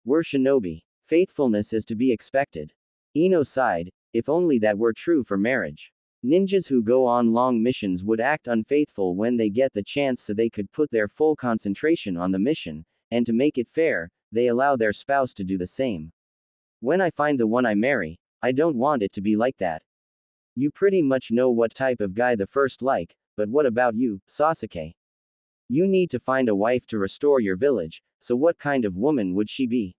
We're shinobi. Faithfulness is to be expected. Ino sighed. If only that were true for marriage. Ninjas who go on long missions would act unfaithful when they get the chance so they could put their full concentration on the mission, and to make it fair, they allow their spouse to do the same. When I find the one I marry, I don't want it to be like that. You pretty much know what type of guy the first like, but what about you, Sasuke? You need to find a wife to restore your village, so what kind of woman would she be?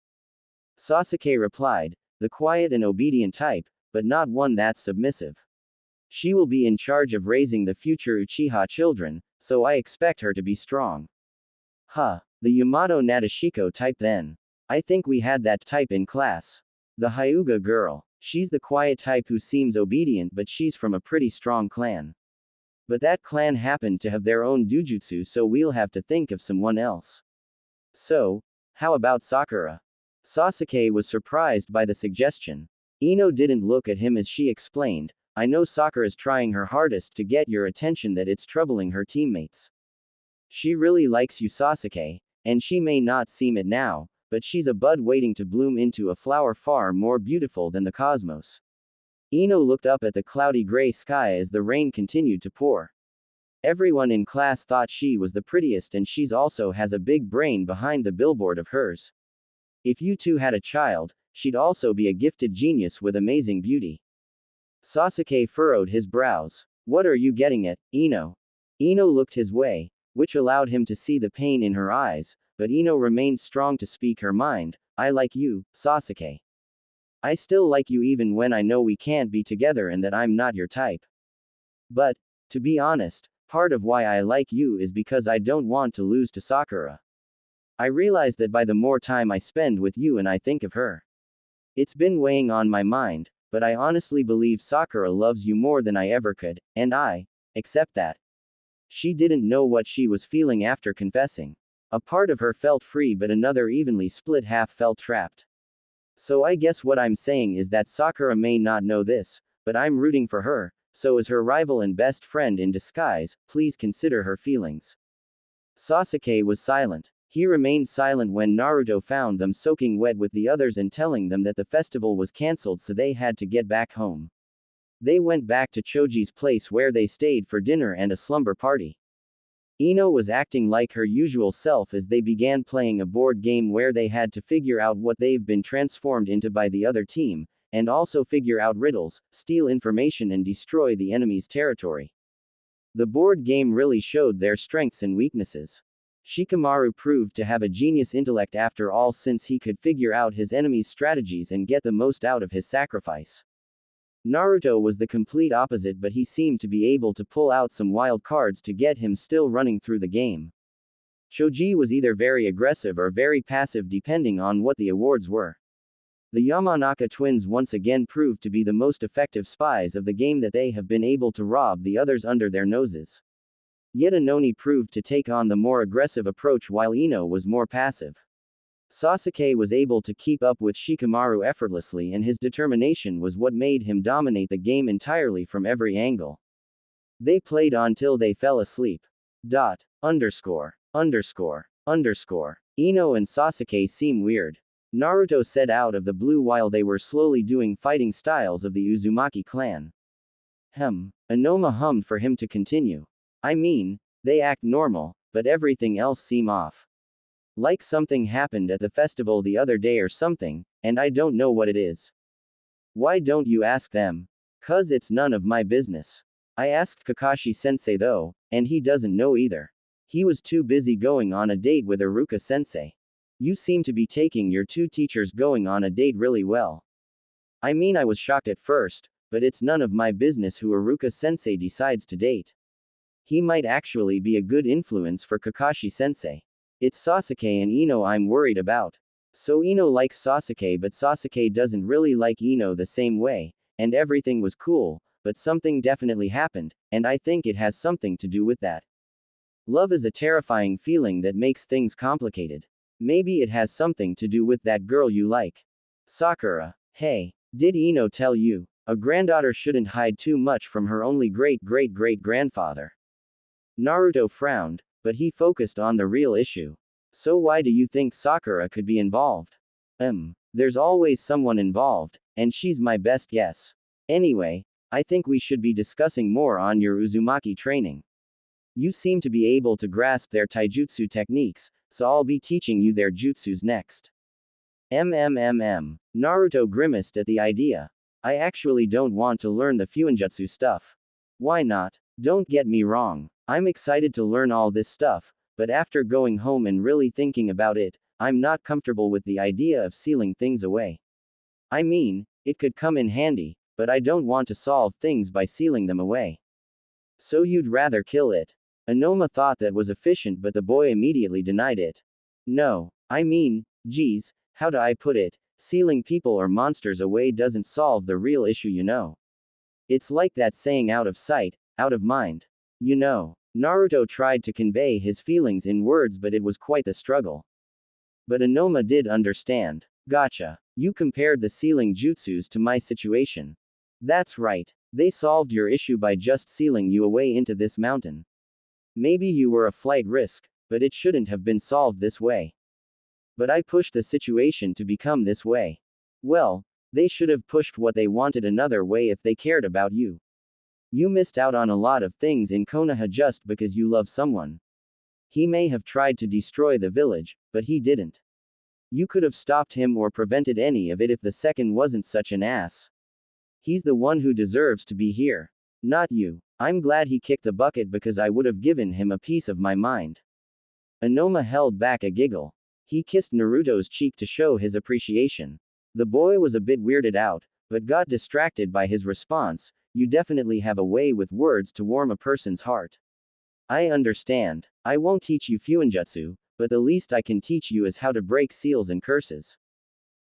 Sasuke replied, the quiet and obedient type, but not one that's submissive. She will be in charge of raising the future Uchiha children, so I expect her to be strong. The Yamato Nadeshiko type then. I think we had that type in class. The Hyuga girl. She's the quiet type who seems obedient but she's from a pretty strong clan. But that clan happened to have their own dujutsu, so we'll have to think of someone else. So, how about Sakura? Sasuke was surprised by the suggestion. Ino didn't look at him as she explained, I know Sakura's trying her hardest to get your attention, that it's troubling her teammates. She really likes you, Sasuke, and she may not seem it now, but she's a bud waiting to bloom into a flower far more beautiful than the cosmos. Ino looked up at the cloudy gray sky as the rain continued to pour. Everyone in class thought she was the prettiest, and she's also has a big brain behind the billboard of hers. If you two had a child, she'd also be a gifted genius with amazing beauty. Sasuke furrowed his brows. What are you getting at, Ino? Ino looked his way, which allowed him to see the pain in her eyes, but Ino remained strong to speak her mind. I like you, Sasuke. I still like you even when I know we can't be together and that I'm not your type. But, to be honest, part of why I like you is because I don't want to lose to Sakura. I realize that by the more time I spend with you and I think of her. It's been weighing on my mind, but I honestly believe Sakura loves you more than I ever could, and I accept that. She didn't know what she was feeling after confessing. A part of her felt free but another evenly split half felt trapped. So I guess what I'm saying is that Sakura may not know this, but I'm rooting for her, so as her rival and best friend in disguise, please consider her feelings. Sasuke was silent. He remained silent when Naruto found them soaking wet with the others and telling them that the festival was cancelled so they had to get back home. They went back to Choji's place where they stayed for dinner and a slumber party. Ino was acting like her usual self as they began playing a board game where they had to figure out what they've been transformed into by the other team, and also figure out riddles, steal information and destroy the enemy's territory. The board game really showed their strengths and weaknesses. Shikamaru proved to have a genius intellect after all since he could figure out his enemy's strategies and get the most out of his sacrifice. Naruto was the complete opposite, but he seemed to be able to pull out some wild cards to get him still running through the game. Choji was either very aggressive or very passive depending on what the awards were. The Yamanaka twins once again proved to be the most effective spies of the game that they have been able to rob the others under their noses. Yet Inoni proved to take on the more aggressive approach while Ino was more passive. Sasuke was able to keep up with Shikamaru effortlessly and his determination was what made him dominate the game entirely from every angle. They played on till they fell asleep. Ino and Sasuke seem weird. Naruto said out of the blue while they were slowly doing fighting styles of the Uzumaki clan. Inoma hummed for him to continue. I mean, they act normal, but everything else seem off. Like something happened at the festival the other day or something, and I don't know what it is. Why don't you ask them? 'Cause it's none of my business. I asked Kakashi sensei though, and he doesn't know either. He was too busy going on a date with Iruka sensei. You seem to be taking your two teachers going on a date really well. I mean, I was shocked at first, but it's none of my business who Iruka sensei decides to date. He might actually be a good influence for Kakashi sensei. It's Sasuke and Ino I'm worried about. So Ino likes Sasuke but Sasuke doesn't really like Ino the same way, and everything was cool, but something definitely happened, and I think it has something to do with that. Love is a terrifying feeling that makes things complicated. Maybe it has something to do with that girl you like. Sakura. Hey, did Ino tell you? A granddaughter shouldn't hide too much from her only great-great-great-grandfather. Naruto frowned, but he focused on the real issue. So why do you think Sakura could be involved? There's always someone involved, and she's my best guess. Anyway, I think we should be discussing more on your Uzumaki training. You seem to be able to grasp their taijutsu techniques, so I'll be teaching you their jutsus next. Naruto grimaced at the idea. I actually don't want to learn the fuinjutsu stuff. Why not? Don't get me wrong. I'm excited to learn all this stuff, but after going home and really thinking about it, I'm not comfortable with the idea of sealing things away. I mean, it could come in handy, but I don't want to solve things by sealing them away. So you'd rather kill it? Inoma thought that was efficient, but the boy immediately denied it. No, I mean, geez, how do I put it? Sealing people or monsters away doesn't solve the real issue, you know. It's like that saying out of sight, out of mind. You know. Naruto tried to convey his feelings in words, but it was quite the struggle. But Inoma did understand. Gotcha. You compared the sealing jutsus to my situation. That's right. They solved your issue by just sealing you away into this mountain. Maybe you were a flight risk, but it shouldn't have been solved this way. But I pushed the situation to become this way. Well, they should have pushed what they wanted another way if they cared about you. You missed out on a lot of things in Konoha just because you love someone. He may have tried to destroy the village, but he didn't. You could have stopped him or prevented any of it if the second wasn't such an ass. He's the one who deserves to be here. Not you. I'm glad he kicked the bucket because I would have given him a piece of my mind. Inoma held back a giggle. He kissed Naruto's cheek to show his appreciation. The boy was a bit weirded out, but got distracted by his response. You definitely have a way with words to warm a person's heart. I understand. I won't teach you Fuinjutsu, but the least I can teach you is how to break seals and curses.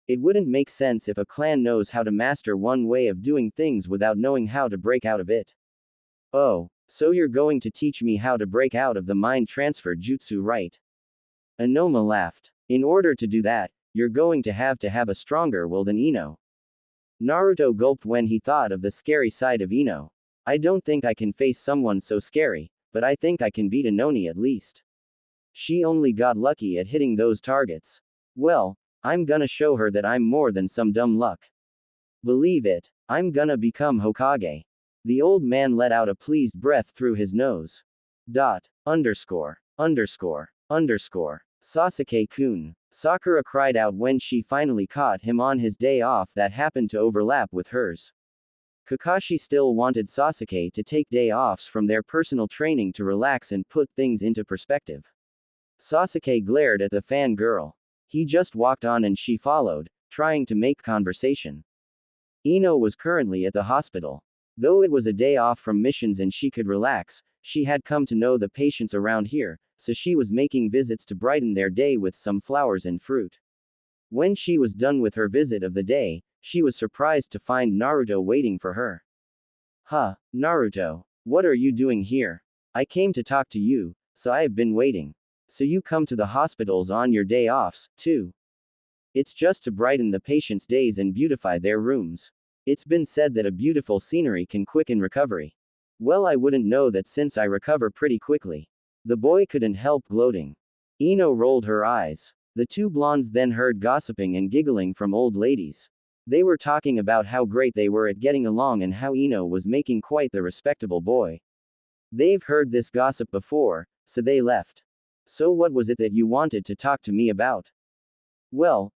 It wouldn't make sense if a clan knows how to master one way of doing things without knowing how to break out of it. Oh, so you're going to teach me how to break out of the mind transfer jutsu, right? Inoma laughed. In order to do that, you're going to have a stronger will than Ino. Naruto gulped when he thought of the scary side of Ino. I don't think I can face someone so scary, but I think I can beat Inoni at least. She only got lucky at hitting those targets. Well, I'm gonna show her that I'm more than some dumb luck. Believe it, I'm gonna become Hokage. The old man let out a pleased breath through his nose. Sasuke-kun. Sakura cried out when she finally caught him on his day off that happened to overlap with hers. Kakashi still wanted Sasuke to take day offs from their personal training to relax and put things into perspective. Sasuke glared at the fangirl. He just walked on and she followed, trying to make conversation. Ino was currently at the hospital. Though it was a day off from missions and she could relax, she had come to know the patients around here, so she was making visits to brighten their day with some flowers and fruit. When she was done with her visit of the day, she was surprised to find Naruto waiting for her. Huh, Naruto. What are you doing here? I came to talk to you, so I have been waiting. So you come to the hospitals on your day offs, too? It's just to brighten the patients' days and beautify their rooms. It's been said that a beautiful scenery can quicken recovery. Well, I wouldn't know that since I recover pretty quickly. The boy couldn't help gloating. Ino rolled her eyes. The two blondes then heard gossiping and giggling from old ladies. They were talking about how great they were at getting along and how Ino was making quite the respectable boy. They've heard this gossip before, so they left. So what was it that you wanted to talk to me about? Well,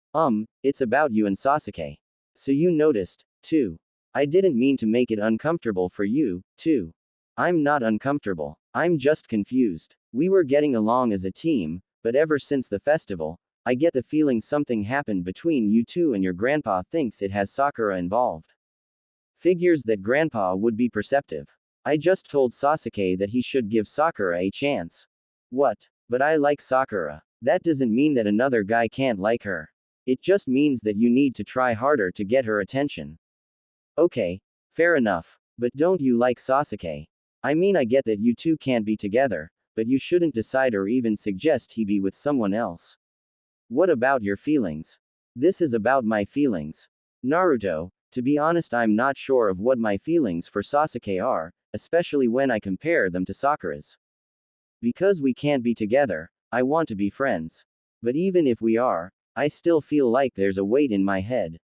it's about you and Sasuke. So you noticed, too. I didn't mean to make it uncomfortable for you, too. I'm not uncomfortable. I'm just confused. We were getting along as a team, but ever since the festival, I get the feeling something happened between you two and your grandpa thinks it has Sakura involved. Figures that grandpa would be perceptive. I just told Sasuke that he should give Sakura a chance. What? But I like Sakura. That doesn't mean that another guy can't like her. It just means that you need to try harder to get her attention. Okay, fair enough. But don't you like Sasuke? I mean, I get that you two can't be together, but you shouldn't decide or even suggest he be with someone else. What about your feelings? This is about my feelings. Naruto, to be honest, I'm not sure of what my feelings for Sasuke are, especially when I compare them to Sakura's. Because we can't be together, I want to be friends. But even if we are, I still feel like there's a weight in my head.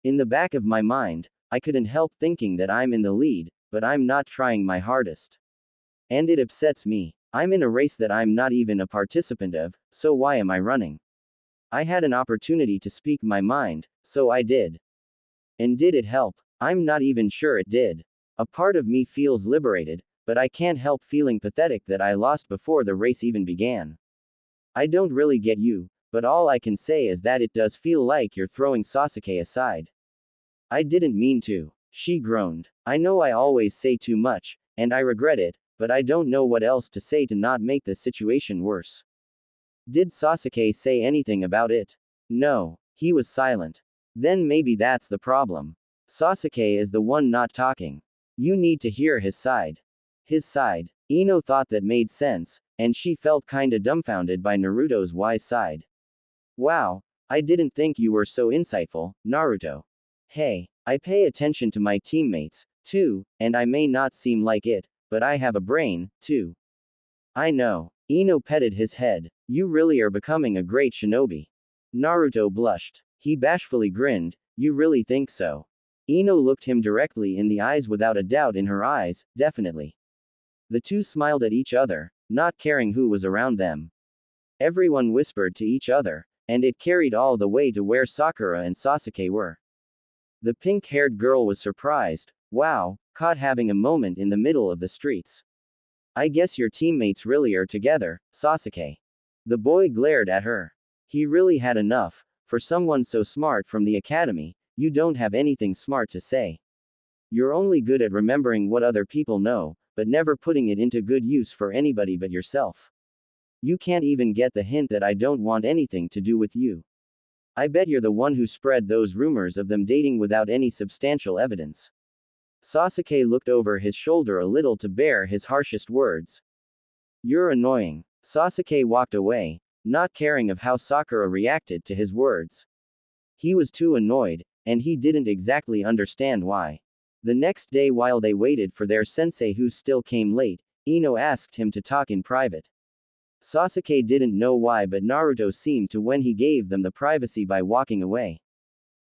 In the back of my mind, I couldn't help thinking that I'm in the lead, but I'm not trying my hardest. And it upsets me. I'm in a race that I'm not even a participant of, so why am I running? I had an opportunity to speak my mind, so I did. And did it help? I'm not even sure it did. A part of me feels liberated, but I can't help feeling pathetic that I lost before the race even began. I don't really get you, but all I can say is that it does feel like you're throwing Sasuke aside. I didn't mean to. She groaned. I know I always say too much, and I regret it, but I don't know what else to say to not make the situation worse. Did Sasuke say anything about it? No. He was silent. Then maybe that's the problem. Sasuke is the one not talking. You need to hear his side. His side. Ino thought that made sense, and she felt kinda dumbfounded by Naruto's wise side. Wow, I didn't think you were so insightful, Naruto. Hey, I pay attention to my teammates, too, and I may not seem like it, but I have a brain, too. I know. Ino petted his head. You really are becoming a great shinobi. Naruto blushed. He bashfully grinned. You really think so? Ino looked him directly in the eyes without a doubt in her eyes, definitely. The two smiled at each other, not caring who was around them. Everyone whispered to each other, and it carried all the way to where Sakura and Sasuke were. The pink-haired girl was surprised. Wow, caught having a moment in the middle of the streets. I guess your teammates really are together, Sasuke. The boy glared at her. He really had enough. For someone so smart from the academy, you don't have anything smart to say. You're only good at remembering what other people know, but never putting it into good use for anybody but yourself. You can't even get the hint that I don't want anything to do with you. I bet you're the one who spread those rumors of them dating without any substantial evidence. Sasuke looked over his shoulder a little to bear his harshest words. You're annoying. Sasuke walked away, not caring of how Sakura reacted to his words. He was too annoyed, and he didn't exactly understand why. The next day while they waited for their sensei who still came late, Ino asked him to talk in private. Sasuke didn't know why, but Naruto seemed to when he gave them the privacy by walking away.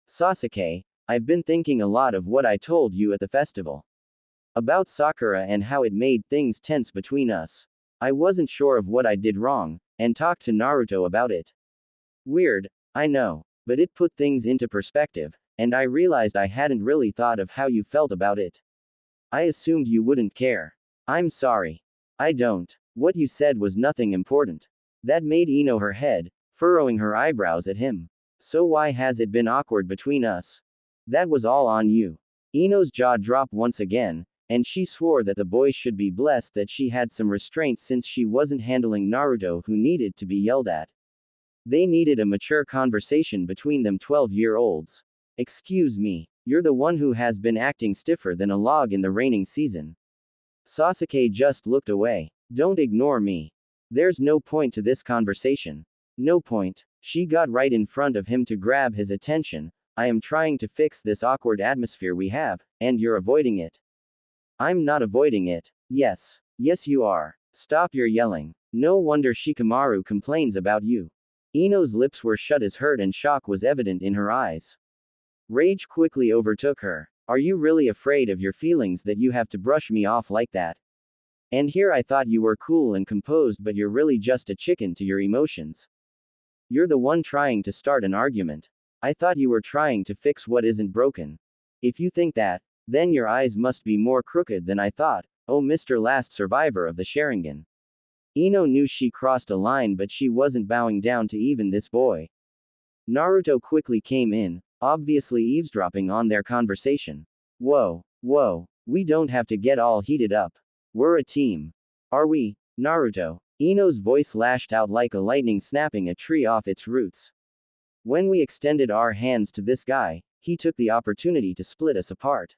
Sasuke, I've been thinking a lot of what I told you at the festival. About Sakura and how it made things tense between us. I wasn't sure of what I did wrong, and talked to Naruto about it. Weird, I know, but it put things into perspective, and I realized I hadn't really thought of how you felt about it. I assumed you wouldn't care. I'm sorry. I don't. What you said was nothing important. That made Ino her head, furrowing her eyebrows at him. So why has it been awkward between us? That was all on you. Ino's jaw dropped once again, and she swore that the boy should be blessed that she had some restraint since she wasn't handling Naruto who needed to be yelled at. They needed a mature conversation between them 12-year-olds. Excuse me, you're the one who has been acting stiffer than a log in the raining season. Sasuke just looked away. Don't ignore me. There's no point to this conversation. No point. She got right in front of him to grab his attention. I am trying to fix this awkward atmosphere we have, and you're avoiding it. I'm not avoiding it. Yes. Yes you are. Stop your yelling. No wonder Shikamaru complains about you. Ino's lips were shut as hurt and shock was evident in her eyes. Rage quickly overtook her. Are you really afraid of your feelings that you have to brush me off like that? And here I thought you were cool and composed, but you're really just a chicken to your emotions. You're the one trying to start an argument. I thought you were trying to fix what isn't broken. If you think that, then your eyes must be more crooked than I thought, oh Mr. Last Survivor of the Sharingan. Ino knew she crossed a line, but she wasn't bowing down to even this boy. Naruto quickly came in, obviously eavesdropping on their conversation. Whoa, we don't have to get all heated up. We're a team. Are we, Naruto? Ino's voice lashed out like a lightning snapping a tree off its roots. When we extended our hands to this guy, he took the opportunity to split us apart.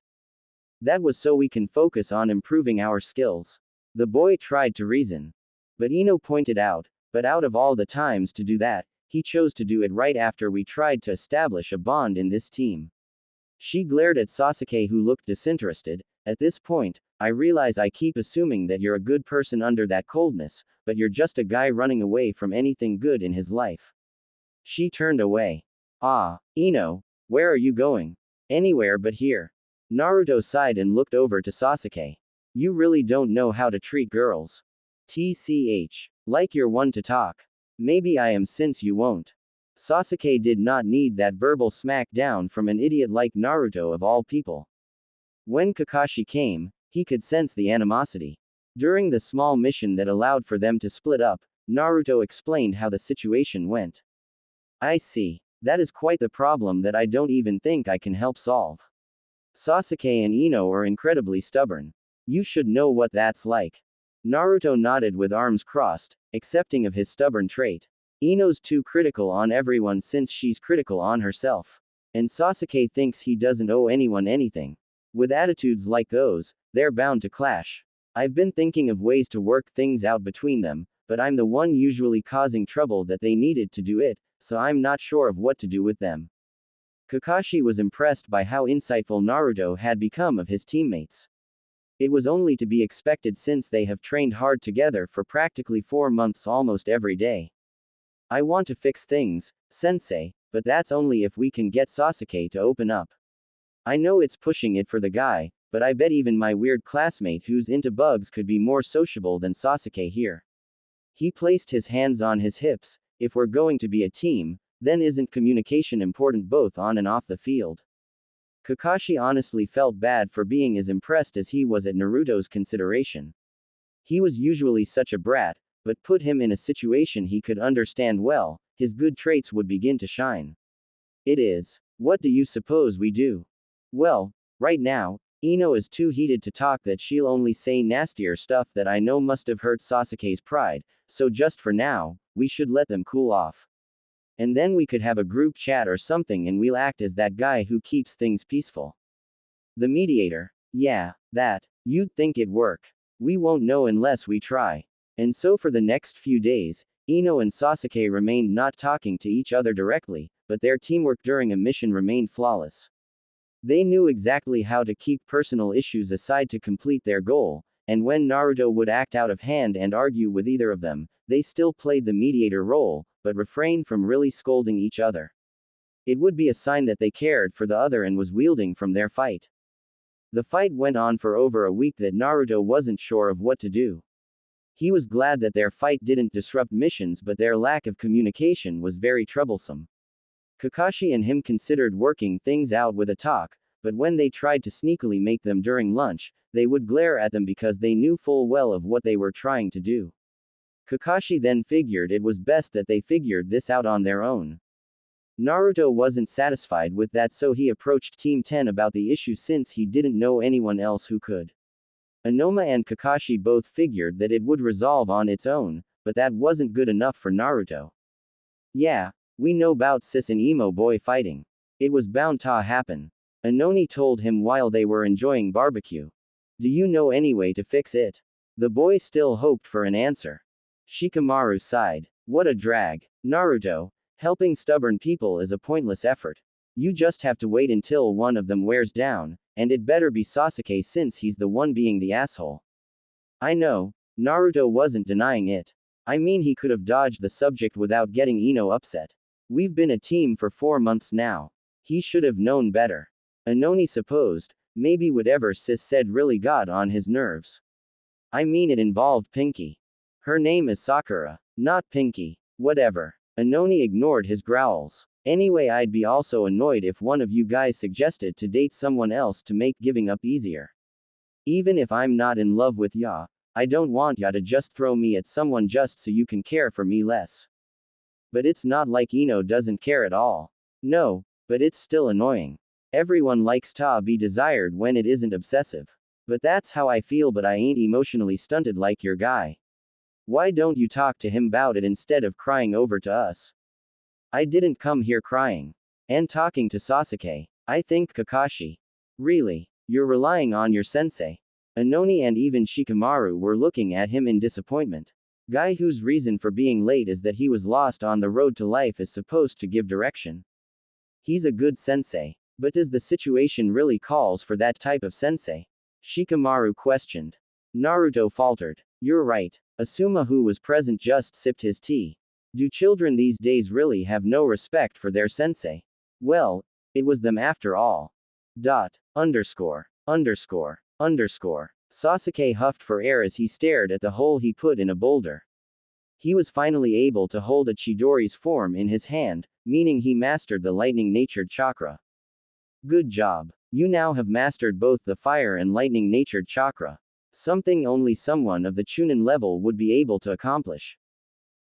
That was so we can focus on improving our skills. The boy tried to reason. But Ino pointed out, but out of all the times to do that, he chose to do it right after we tried to establish a bond in this team. She glared at Sasuke who looked disinterested. At this point, I realize I keep assuming that you're a good person under that coldness, but you're just a guy running away from anything good in his life. She turned away. Ah, Ino, where are you going? Anywhere but here. Naruto sighed and looked over to Sasuke. You really don't know how to treat girls. TCH. Like you're one to talk. Maybe I am since you won't. Sasuke did not need that verbal smack down from an idiot like Naruto of all people. When Kakashi came, he could sense the animosity. During the small mission that allowed for them to split up, Naruto explained how the situation went. I see. That is quite the problem that I don't even think I can help solve. Sasuke and Ino are incredibly stubborn. You should know what that's like. Naruto nodded with arms crossed, accepting of his stubborn trait. Ino's too critical on everyone since she's critical on herself. And Sasuke thinks he doesn't owe anyone anything. With attitudes like those, they're bound to clash. I've been thinking of ways to work things out between them, but I'm the one usually causing trouble that they needed to do it, so I'm not sure of what to do with them. Kakashi was impressed by how insightful Naruto had become of his teammates. It was only to be expected since they have trained hard together for practically 4 months almost every day. I want to fix things, sensei, but that's only if we can get Sasuke to open up. I know it's pushing it for the guy, but I bet even my weird classmate who's into bugs could be more sociable than Sasuke here. He placed his hands on his hips. If we're going to be a team, then isn't communication important both on and off the field? Kakashi honestly felt bad for being as impressed as he was at Naruto's consideration. He was usually such a brat, but put him in a situation he could understand well, his good traits would begin to shine. It is. What do you suppose we do? Well, right now, Ino is too heated to talk that she'll only say nastier stuff that I know must have hurt Sasuke's pride, so just for now, we should let them cool off. And then we could have a group chat or something and we'll act as that guy who keeps things peaceful. The mediator. Yeah, that. You'd think it'd work. We won't know unless we try. And so for the next few days, Ino and Sasuke remained not talking to each other directly, but their teamwork during a mission remained flawless. They knew exactly how to keep personal issues aside to complete their goal, and when Naruto would act out of hand and argue with either of them, they still played the mediator role, but refrained from really scolding each other. It would be a sign that they cared for the other and was wielding from their fight. The fight went on for over a week that Naruto wasn't sure of what to do. He was glad that their fight didn't disrupt missions, but their lack of communication was very troublesome. Kakashi and him considered working things out with a talk, but when they tried to sneakily make them during lunch, they would glare at them because they knew full well of what they were trying to do. Kakashi then figured it was best that they figured this out on their own. Naruto wasn't satisfied with that, so he approached Team 10 about the issue since he didn't know anyone else who could. Inoma and Kakashi both figured that it would resolve on its own, but that wasn't good enough for Naruto. Yeah, we know bout sis and emo boy fighting. It was bound to happen. Inoni told him while they were enjoying barbecue. Do you know any way to fix it? The boy still hoped for an answer. Shikamaru sighed. What a drag. Naruto, helping stubborn people is a pointless effort. You just have to wait until one of them wears down, and it better be Sasuke since he's the one being the asshole. I know, Naruto wasn't denying it. I mean, he could have dodged the subject without getting Ino upset. We've been a team for 4 months now. He should have known better. Inoni supposed, maybe whatever sis said really got on his nerves. I mean, it involved Pinky. Her name is Sakura, not Pinky. Whatever. Inoni ignored his growls. Anyway, I'd be also annoyed if one of you guys suggested to date someone else to make giving up easier. Even if I'm not in love with ya, I don't want ya to just throw me at someone just so you can care for me less. But it's not like Ino doesn't care at all. No, but it's still annoying. Everyone likes to be desired when it isn't obsessive. But that's how I feel, but I ain't emotionally stunted like your guy. Why don't you talk to him about it instead of crying over to us? I didn't come here crying. And talking to Sasuke. I think Kakashi. Really? You're relying on your sensei. Inoni and even Shikamaru were looking at him in disappointment. Guy whose reason for being late is that he was lost on the road to life is supposed to give direction. He's a good sensei. But does the situation really calls for that type of sensei? Shikamaru questioned. Naruto faltered. You're right. Asuma, who was present, just sipped his tea. Do children these days really have no respect for their sensei? Well, it was them after all. Underscore. Sasuke huffed for air as he stared at the hole he put in a boulder. He was finally able to hold a Chidori's form in his hand, meaning he mastered the lightning-natured chakra. Good job. You now have mastered both the fire and lightning-natured chakra. Something only someone of the Chunin level would be able to accomplish.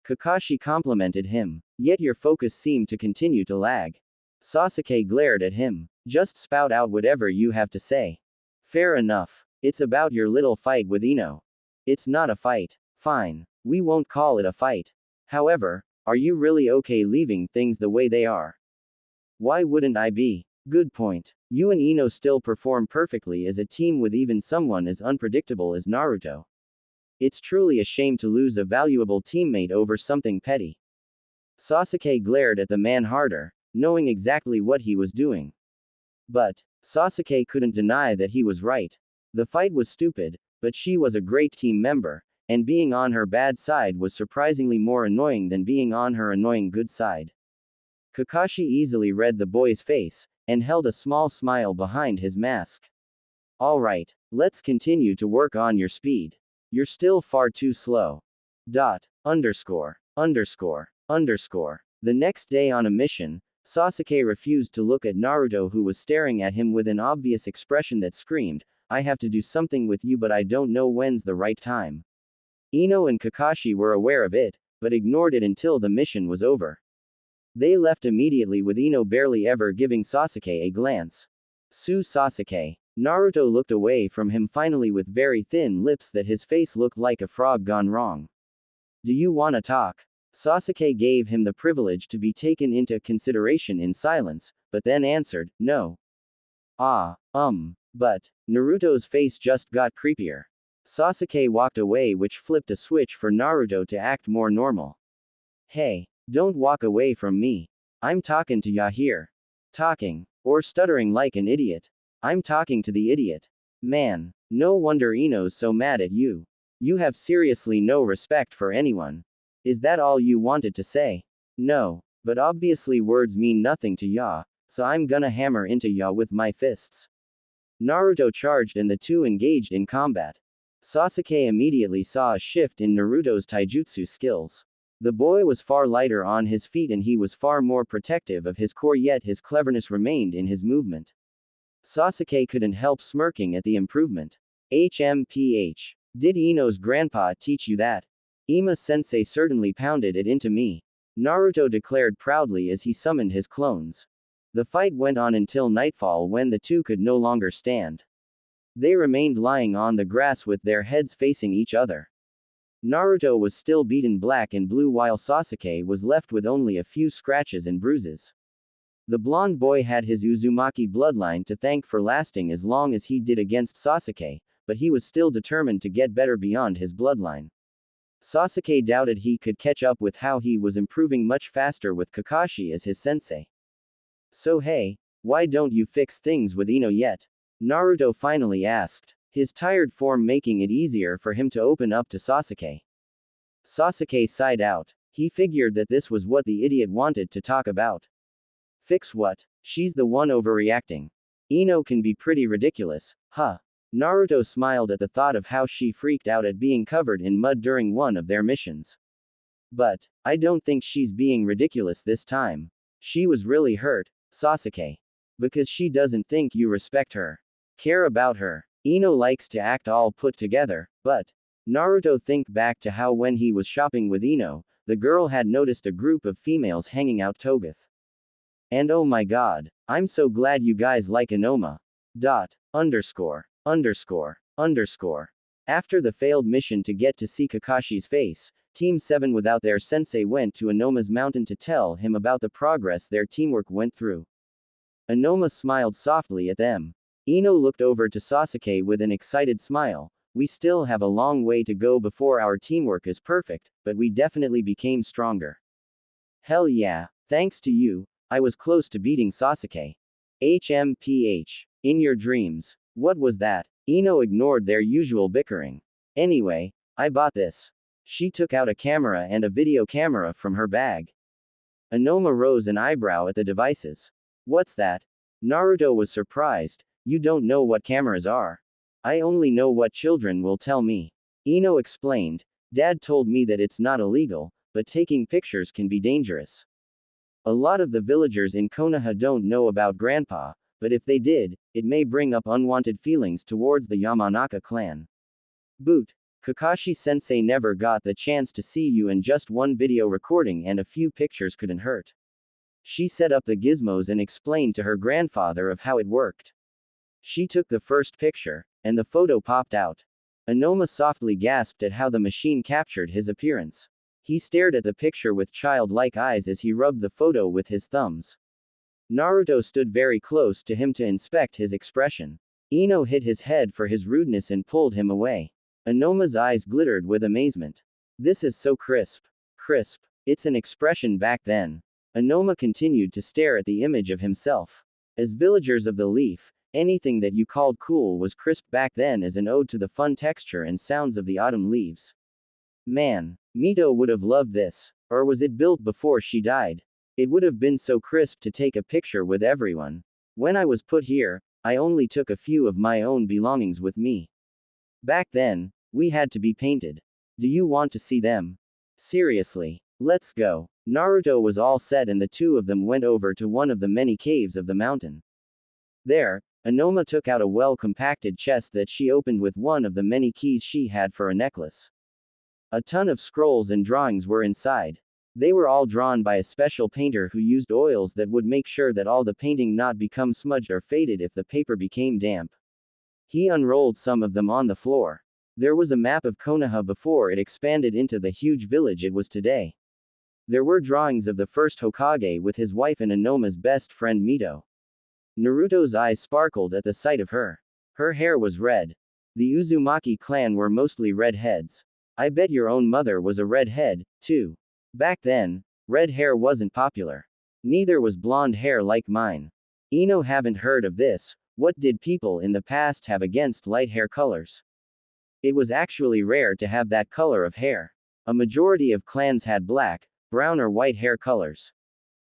Kakashi complimented him. Yet your focus seemed to continue to lag. Sasuke glared at him. Just spout out whatever you have to say. Fair enough. It's about your little fight with Ino. It's not a fight. Fine. We won't call it a fight. However, are you really okay leaving things the way they are? Why wouldn't I be? Good point. You and Ino still perform perfectly as a team with even someone as unpredictable as Naruto. It's truly a shame to lose a valuable teammate over something petty. Sasuke glared at the man harder, knowing exactly what he was doing. But Sasuke couldn't deny that he was right. The fight was stupid, but she was a great team member, and being on her bad side was surprisingly more annoying than being on her annoying good side. Kakashi easily read the boy's face, and held a small smile behind his mask. Alright, let's continue to work on your speed. You're still far too slow. Underscore. The next day on a mission, Sasuke refused to look at Naruto, who was staring at him with an obvious expression that screamed, "I have to do something with you, but I don't know when's the right time." Ino and Kakashi were aware of it, but ignored it until the mission was over. They left immediately, with Ino barely ever giving Sasuke a glance. Sasuke. Naruto looked away from him finally with very thin lips that his face looked like a frog gone wrong. "Do you wanna talk?" Sasuke gave him the privilege to be taken into consideration in silence, but then answered, "No." But Naruto's face just got creepier. Sasuke walked away, which flipped a switch for Naruto to act more normal. "Hey, don't walk away from me. I'm talking to ya here." Talking. Or stuttering like an idiot. "I'm talking to the idiot. Man, no wonder Ino's so mad at you. You have seriously no respect for anyone. Is that all you wanted to say?" "No, but obviously words mean nothing to ya, so I'm gonna hammer into ya with my fists." Naruto charged and the two engaged in combat. Sasuke immediately saw a shift in Naruto's taijutsu skills. The boy was far lighter on his feet and he was far more protective of his core, yet his cleverness remained in his movement. Sasuke couldn't help smirking at the improvement. HMPH. Did Ino's grandpa teach you that? Ima-sensei certainly pounded it into me. Naruto declared proudly as he summoned his clones. The fight went on until nightfall, when the two could no longer stand. They remained lying on the grass with their heads facing each other. Naruto was still beaten black and blue, while Sasuke was left with only a few scratches and bruises. The blonde boy had his Uzumaki bloodline to thank for lasting as long as he did against Sasuke, but he was still determined to get better beyond his bloodline. Sasuke doubted he could catch up with how he was improving much faster with Kakashi as his sensei. "So hey, why don't you fix things with Ino yet?" Naruto finally asked, his tired form making it easier for him to open up to Sasuke. Sasuke sighed out. He figured that this was what the idiot wanted to talk about. "Fix what? She's the one overreacting. Ino can be pretty ridiculous, huh?" Naruto smiled at the thought of how she freaked out at being covered in mud during one of their missions. "But I don't think she's being ridiculous this time. She was really hurt, Sasuke. Because she doesn't think you respect her. Care about her. Ino likes to act all put together, but..." Naruto think back to how when he was shopping with Ino, the girl had noticed a group of females hanging out Togath. "And oh my god, I'm so glad you guys like Inoma. .. After the failed mission to get to see Kakashi's face, Team 7 without their sensei went to Inoma's mountain to tell him about the progress their teamwork went through. Inoma smiled softly at them. Ino looked over to Sasuke with an excited smile. "We still have a long way to go before our teamwork is perfect, but we definitely became stronger." "Hell yeah, thanks to you, I was close to beating Sasuke." HMPH. In your dreams. What was that? Ino ignored their usual bickering. "Anyway, I bought this." She took out a camera and a video camera from her bag. Inoma rose an eyebrow at the devices. "What's that?" Naruto was surprised. "You don't know what cameras are?" "I only know what children will tell me." Ino explained. "Dad told me that it's not illegal, but taking pictures can be dangerous. A lot of the villagers in Konoha don't know about Grandpa, but if they did, it may bring up unwanted feelings towards the Yamanaka clan." "Boot. Kakashi-sensei never got the chance to see you, and just one video recording and a few pictures couldn't hurt." She set up the gizmos and explained to her grandfather of how it worked. She took the first picture, and the photo popped out. Inoma softly gasped at how the machine captured his appearance. He stared at the picture with childlike eyes as he rubbed the photo with his thumbs. Naruto stood very close to him to inspect his expression. Ino hit his head for his rudeness and pulled him away. Inoma's eyes glittered with amazement. "This is so crisp. Crisp. It's an expression back then." Inoma continued to stare at the image of himself. As villagers of the leaf, anything that you called cool was crisp back then, as an ode to the fun texture and sounds of the autumn leaves. Man, Mito would have loved this. Or was it built before she died? It would have been so crisp to take a picture with everyone. When I was put here, I only took a few of my own belongings with me. Back then, we had to be painted. Do you want to see them? Seriously. Let's go. Naruto was all set and the two of them went over to one of the many caves of the mountain. There, Anoma took out a well-compacted chest that she opened with one of the many keys she had for a necklace. A ton of scrolls and drawings were inside. They were all drawn by a special painter who used oils that would make sure that all the painting not become smudged or faded if the paper became damp. He unrolled some of them on the floor. There was a map of Konoha before it expanded into the huge village it was today. There were drawings of the first Hokage with his wife and Anoma's best friend Mito. Naruto's eyes sparkled at the sight of her. Her hair was red. The Uzumaki clan were mostly redheads. I bet your own mother was a redhead, too. Back then, red hair wasn't popular. Neither was blonde hair like mine. Ino haven't heard of this. What did people in the past have against light hair colors? It was actually rare to have that color of hair. A majority of clans had black, brown or white hair colors.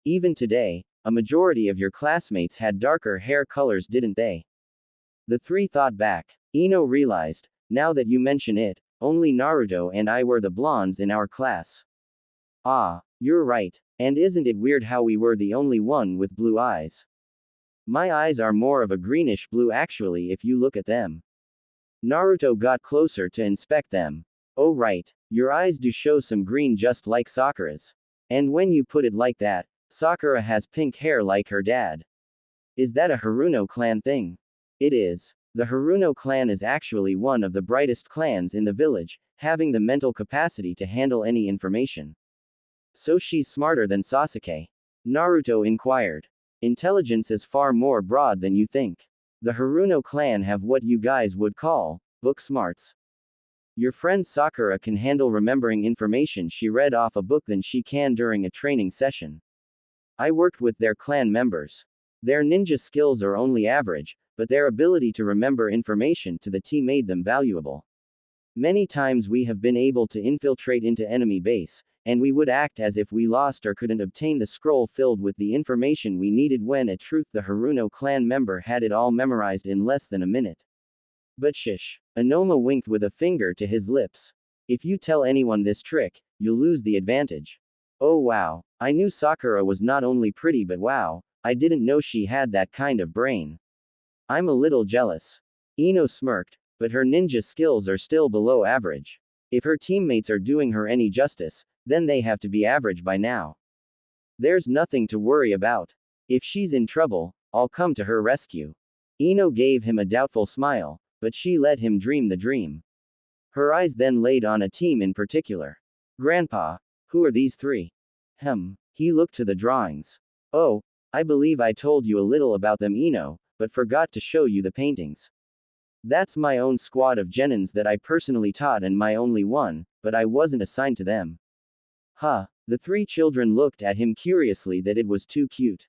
Even today, a majority of your classmates had darker hair colors, didn't they? The three thought back. Ino realized, now that you mention it, only Naruto and I were the blondes in our class. Ah, you're right. And isn't it weird how we were the only one with blue eyes? My eyes are more of a greenish blue actually if you look at them. Naruto got closer to inspect them. Oh right, your eyes do show some green just like Sakura's. And when you put it like that, Sakura has pink hair like her dad. Is that a Haruno clan thing? It is. The Haruno clan is actually one of the brightest clans in the village, having the mental capacity to handle any information. So she's smarter than Sasuke? Naruto inquired. Intelligence is far more broad than you think. The Haruno clan have what you guys would call book smarts. Your friend Sakura can handle remembering information she read off a book than she can during a training session. I worked with their clan members. Their ninja skills are only average, but their ability to remember information to the team made them valuable. Many times we have been able to infiltrate into enemy base, and we would act as if we lost or couldn't obtain the scroll filled with the information we needed when at truth the Haruno clan member had it all memorized in less than a minute. But shush. Anoma winked with a finger to his lips. If you tell anyone this trick, you'll lose the advantage. Oh wow. I knew Sakura was not only pretty but wow, I didn't know she had that kind of brain. I'm a little jealous. Ino smirked, but her ninja skills are still below average. If her teammates are doing her any justice, then they have to be average by now. There's nothing to worry about. If she's in trouble, I'll come to her rescue. Ino gave him a doubtful smile, but she let him dream the dream. Her eyes then laid on a team in particular. Grandpa, who are these three? He looked to the drawings. Oh, I believe I told you a little about them, Ino, but forgot to show you the paintings. That's my own squad of genins that I personally taught and my only one, but I wasn't assigned to them. Huh, the three children looked at him curiously that it was too cute.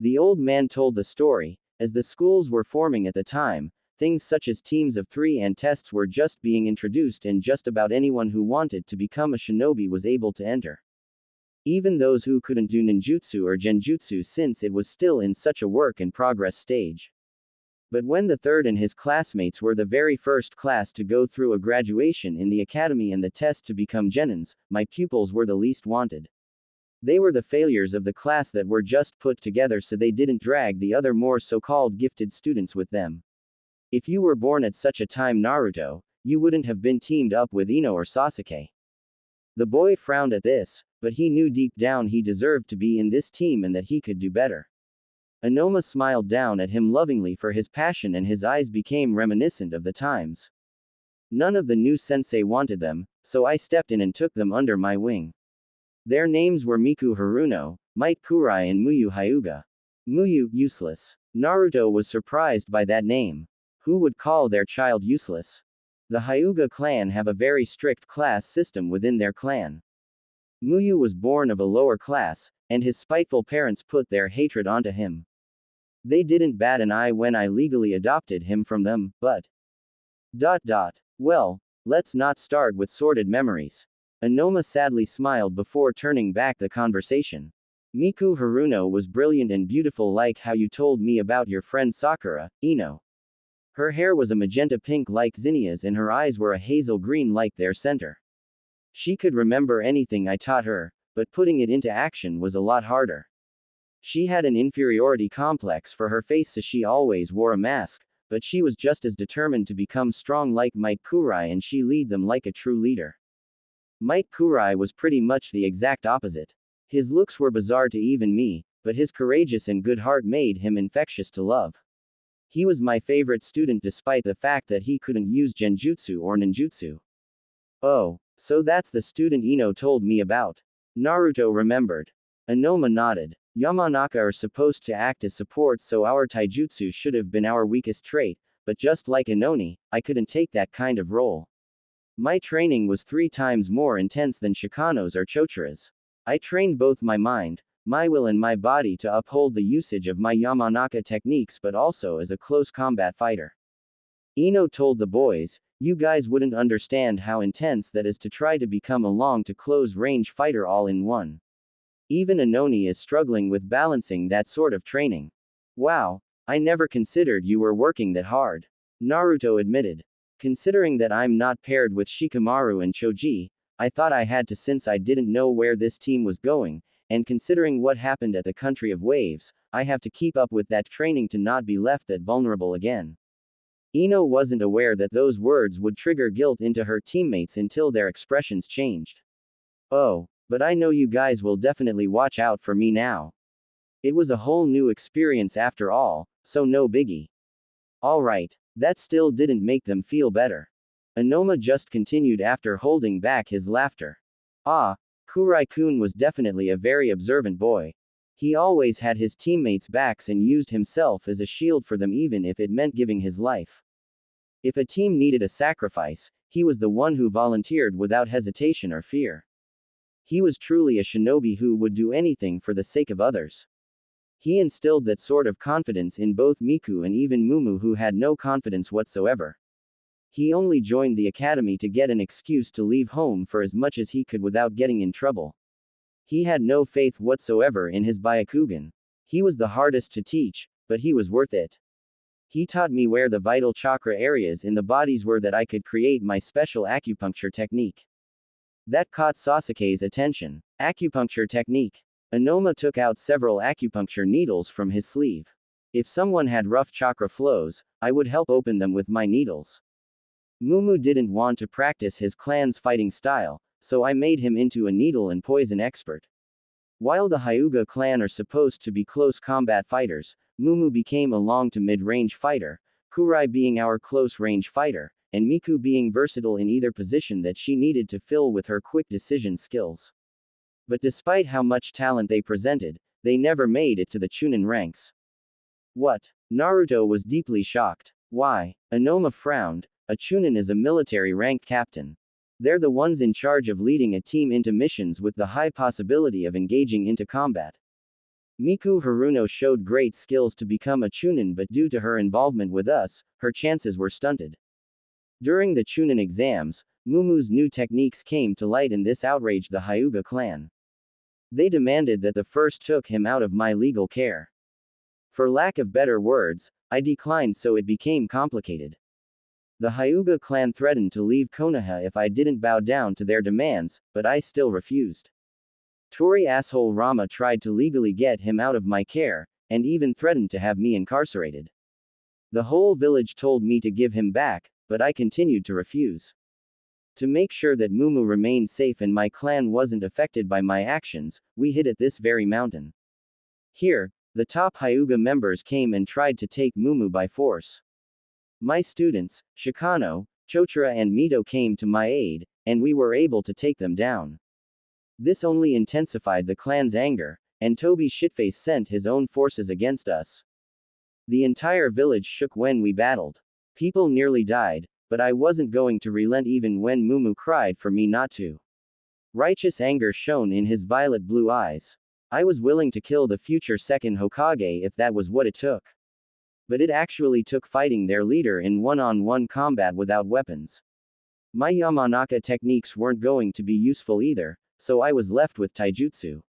The old man told the story, as the schools were forming at the time, things such as teams of 3 and tests were just being introduced and just about anyone who wanted to become a shinobi was able to enter. Even those who couldn't do ninjutsu or genjutsu since it was still in such a work in progress stage. But when the third and his classmates were the very first class to go through a graduation in the academy and the test to become genins, my pupils were the least wanted. They were the failures of the class that were just put together so they didn't drag the other more so-called gifted students with them. If you were born at such a time, Naruto, you wouldn't have been teamed up with Ino or Sasuke. The boy frowned at this, but he knew deep down he deserved to be in this team and that he could do better. Anoma smiled down at him lovingly for his passion and his eyes became reminiscent of the times. None of the new sensei wanted them, so I stepped in and took them under my wing. Their names were Miku Haruno, Might Kurai and Muyu Hyuga. Muyu, useless. Naruto was surprised by that name. Who would call their child useless? The Hyuga clan have a very strict class system within their clan. Muyu was born of a lower class, and his spiteful parents put their hatred onto him. They didn't bat an eye when I legally adopted him from them, but... Well, let's not start with sordid memories. Anoma sadly smiled before turning back the conversation. Miku Haruno was brilliant and beautiful like how you told me about your friend Sakura, Ino. Her hair was a magenta pink like Zinnia's and her eyes were a hazel green like their center. She could remember anything I taught her, but putting it into action was a lot harder. She had an inferiority complex for her face, so she always wore a mask, but she was just as determined to become strong like Might Kurai, and she lead them like a true leader. Might Kurai was pretty much the exact opposite. His looks were bizarre to even me, but his courageous and good heart made him infectious to love. He was my favorite student despite the fact that he couldn't use genjutsu or ninjutsu. Oh, so that's the student Ino told me about. Naruto remembered. Inoma nodded. Yamanaka are supposed to act as support, so our taijutsu should have been our weakest trait, but just like Inoni, I couldn't take that kind of role. My training was 3 times more intense than Shikano's or Chochira's. I trained both my mind, my will and my body to uphold the usage of my Yamanaka techniques, but also as a close combat fighter. Ino told the boys, "You guys wouldn't understand how intense that is to try to become a long to close range fighter all in one. Even Inoni is struggling with balancing that sort of training." "Wow, I never considered you were working that hard," Naruto admitted. "Considering that I'm not paired with Shikamaru and Choji, I thought I had to, since I didn't know where this team was going, and considering what happened at the Country of Waves, I have to keep up with that training to not be left that vulnerable again." Ino wasn't aware that those words would trigger guilt into her teammates until their expressions changed. "Oh, but I know you guys will definitely watch out for me now. It was a whole new experience after all, so no biggie." Alright, that still didn't make them feel better. Inoma just continued after holding back his laughter. "Ah, Kurai-kun was definitely a very observant boy. He always had his teammates' backs and used himself as a shield for them, even if it meant giving his life. If a team needed a sacrifice, he was the one who volunteered without hesitation or fear. He was truly a shinobi who would do anything for the sake of others." He instilled that sort of confidence in both Miku and even Mumu, who had no confidence whatsoever. He only joined the academy to get an excuse to leave home for as much as he could without getting in trouble. He had no faith whatsoever in his Byakugan. He was the hardest to teach, but he was worth it. He taught me where the vital chakra areas in the bodies were that I could create my special acupuncture technique. That caught Sasuke's attention. Acupuncture technique. Inoma took out several acupuncture needles from his sleeve. "If someone had rough chakra flows, I would help open them with my needles." Mumu didn't want to practice his clan's fighting style, so I made him into a needle and poison expert. While the Hyuga clan are supposed to be close combat fighters, Mumu became a long to mid-range fighter, Kurai being our close-range fighter, and Miku being versatile in either position that she needed to fill with her quick decision skills. But despite how much talent they presented, they never made it to the Chunin ranks. "What?" Naruto was deeply shocked. "Why?" Inoma frowned. "A Chunin is a military ranked captain. They're the ones in charge of leading a team into missions with the high possibility of engaging into combat. Miku Haruno showed great skills to become a Chunin, but due to her involvement with us, her chances were stunted." During the Chunin exams, Mumu's new techniques came to light, and this outraged the Hyuga clan. They demanded that the first took him out of my legal care. For lack of better words, I declined, so it became complicated. The Hyuga clan threatened to leave Konoha if I didn't bow down to their demands, but I still refused. Tori asshole Rama tried to legally get him out of my care, and even threatened to have me incarcerated. The whole village told me to give him back, but I continued to refuse. To make sure that Mumu remained safe and my clan wasn't affected by my actions, we hid at this very mountain. Here, the top Hyuga members came and tried to take Mumu by force. My students, Shikano, Chochira and Mito came to my aid, and we were able to take them down. This only intensified the clan's anger, and Toby Shitface sent his own forces against us. The entire village shook when we battled. People nearly died, but I wasn't going to relent even when Mumu cried for me not to. Righteous anger shone in his violet blue eyes. I was willing to kill the future second Hokage if that was what it took. But it actually took fighting their leader in one-on-one combat without weapons. My Yamanaka techniques weren't going to be useful either, so I was left with taijutsu.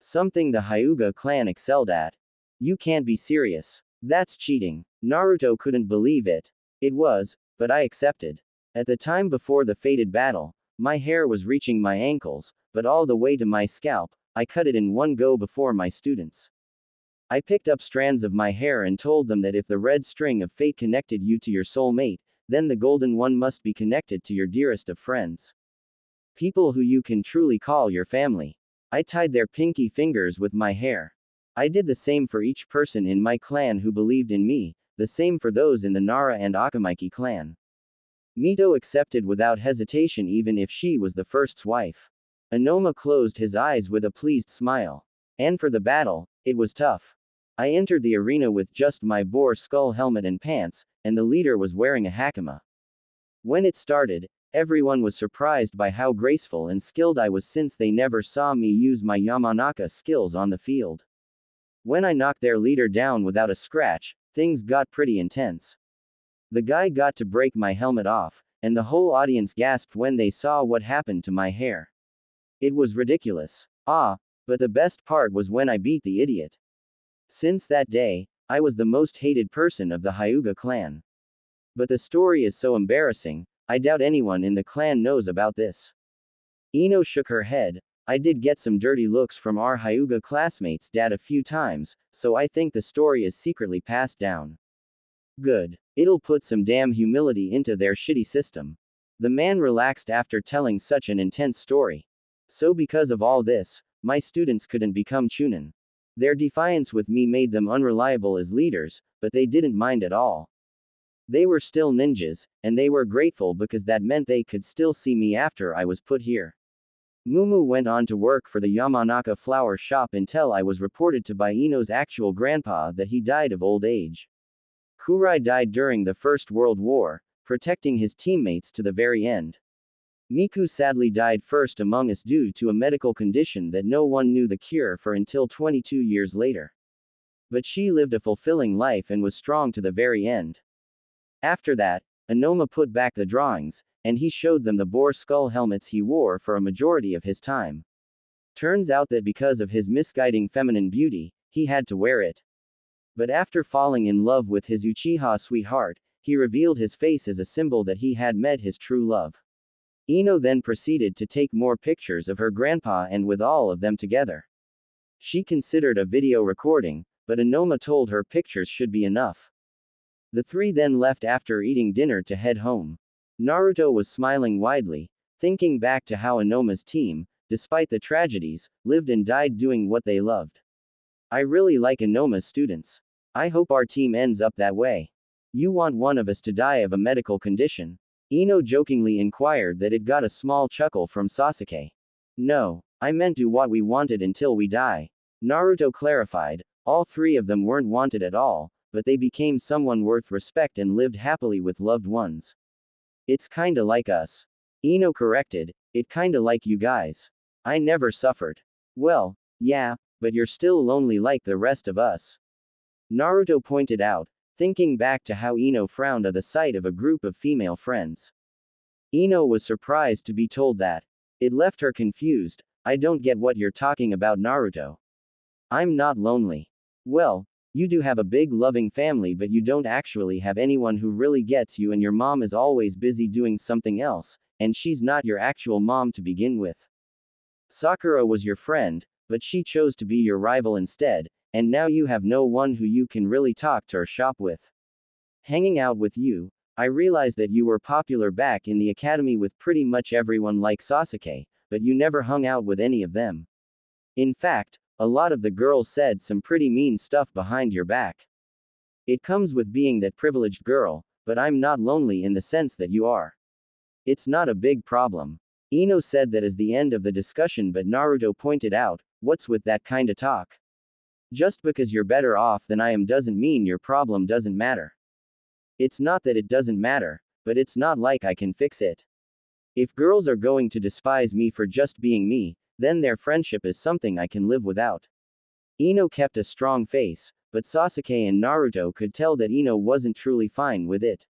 Something the Hyuga clan excelled at. "You can't be serious. That's cheating." Naruto couldn't believe it. It was, but I accepted. At the time before the fated battle, my hair was reaching my ankles, but all the way to my scalp. I cut it in one go before my students. I picked up strands of my hair and told them that if the red string of fate connected you to your soulmate, then the golden one must be connected to your dearest of friends. People who you can truly call your family. I tied their pinky fingers with my hair. I did the same for each person in my clan who believed in me, the same for those in the Nara and Akamiki clan. Mito accepted without hesitation even if she was the first's wife. Anoma closed his eyes with a pleased smile. And for the battle, it was tough. I entered the arena with just my boar skull helmet and pants, and the leader was wearing a hakama. When it started, everyone was surprised by how graceful and skilled I was since they never saw me use my Yamanaka skills on the field. When I knocked their leader down without a scratch, things got pretty intense. The guy got to break my helmet off, and the whole audience gasped when they saw what happened to my hair. It was ridiculous. But the best part was when I beat the idiot. Since that day, I was the most hated person of the Hyuga clan. But the story is so embarrassing, I doubt anyone in the clan knows about this. Ino shook her head. I did get some dirty looks from our Hyuga classmates' dad a few times, so I think the story is secretly passed down. Good. It'll put some damn humility into their shitty system. The man relaxed after telling such an intense story. So because of all this, my students couldn't become Chunin. Their defiance with me made them unreliable as leaders, but they didn't mind at all. They were still ninjas, and they were grateful because that meant they could still see me after I was put here. Mumu went on to work for the Yamanaka flower shop until I was reported to by Ino's actual grandpa that he died of old age. Kurai died during the First World War, protecting his teammates to the very end. Miku sadly died first among us due to a medical condition that no one knew the cure for until 22 years later. But she lived a fulfilling life and was strong to the very end. After that, Anoma put back the drawings, and he showed them the boar skull helmets he wore for a majority of his time. Turns out that because of his misguiding feminine beauty, he had to wear it. But after falling in love with his Uchiha sweetheart, he revealed his face as a symbol that he had met his true love. Ino then proceeded to take more pictures of her grandpa and with all of them together. She considered a video recording, but Anoma told her pictures should be enough. The three then left after eating dinner to head home. Naruto was smiling widely, thinking back to how Anoma's team, despite the tragedies, lived and died doing what they loved. I really like Anoma's students. I hope our team ends up that way. You want one of us to die of a medical condition? Ino jokingly inquired that it got a small chuckle from Sasuke. No, I meant do what we wanted until we die. Naruto clarified, all three of them weren't wanted at all, but they became someone worth respect and lived happily with loved ones. It's kinda like us. Ino corrected, it kinda like you guys. I never suffered. Well, yeah, but you're still lonely like the rest of us. Naruto pointed out, thinking back to how Ino frowned at the sight of a group of female friends. Ino was surprised to be told that. It left her confused. I don't get what you're talking about, Naruto. I'm not lonely. Well, you do have a big loving family, but you don't actually have anyone who really gets you, and your mom is always busy doing something else, and she's not your actual mom to begin with. Sakura was your friend, but she chose to be your rival instead, and now you have no one who you can really talk to or shop with. Hanging out with you, I realized that you were popular back in the academy with pretty much everyone like Sasuke, but you never hung out with any of them. In fact, a lot of the girls said some pretty mean stuff behind your back. It comes with being that privileged girl, but I'm not lonely in the sense that you are. It's not a big problem. Ino said that as the end of the discussion, but Naruto pointed out, what's with that kinda talk? Just because you're better off than I am doesn't mean your problem doesn't matter. It's not that it doesn't matter, but it's not like I can fix it. If girls are going to despise me for just being me, then their friendship is something I can live without. Ino kept a strong face, but Sasuke and Naruto could tell that Ino wasn't truly fine with it.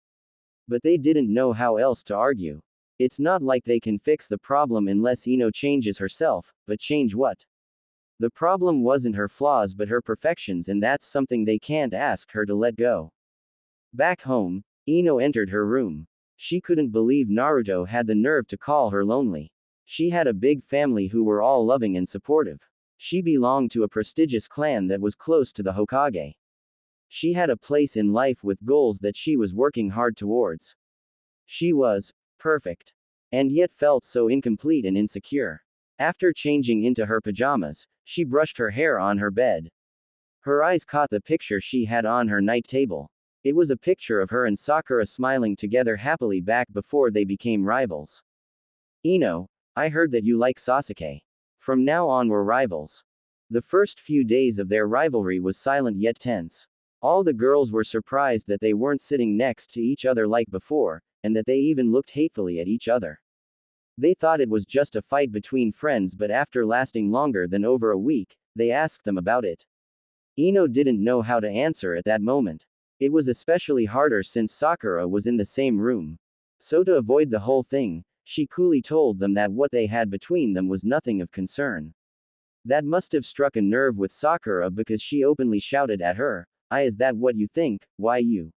But they didn't know how else to argue. It's not like they can fix the problem unless Ino changes herself, but change what? The problem wasn't her flaws but her perfections, and that's something they can't ask her to let go. Back home, Ino entered her room. She couldn't believe Naruto had the nerve to call her lonely. She had a big family who were all loving and supportive. She belonged to a prestigious clan that was close to the Hokage. She had a place in life with goals that she was working hard towards. She was perfect. And yet felt so incomplete and insecure. After changing into her pajamas, she brushed her hair on her bed. Her eyes caught the picture she had on her night table. It was a picture of her and Sakura smiling together happily back before they became rivals. Ino, I heard that you like Sasuke. From now on we're rivals. The first few days of their rivalry was silent yet tense. All the girls were surprised that they weren't sitting next to each other like before, and that they even looked hatefully at each other. They thought it was just a fight between friends, but after lasting longer than over a week, they asked them about it. Ino didn't know how to answer at that moment. It was especially harder since Sakura was in the same room. So to avoid the whole thing, she coolly told them that what they had between them was nothing of concern. That must have struck a nerve with Sakura because she openly shouted at her, is that what you think? Why you?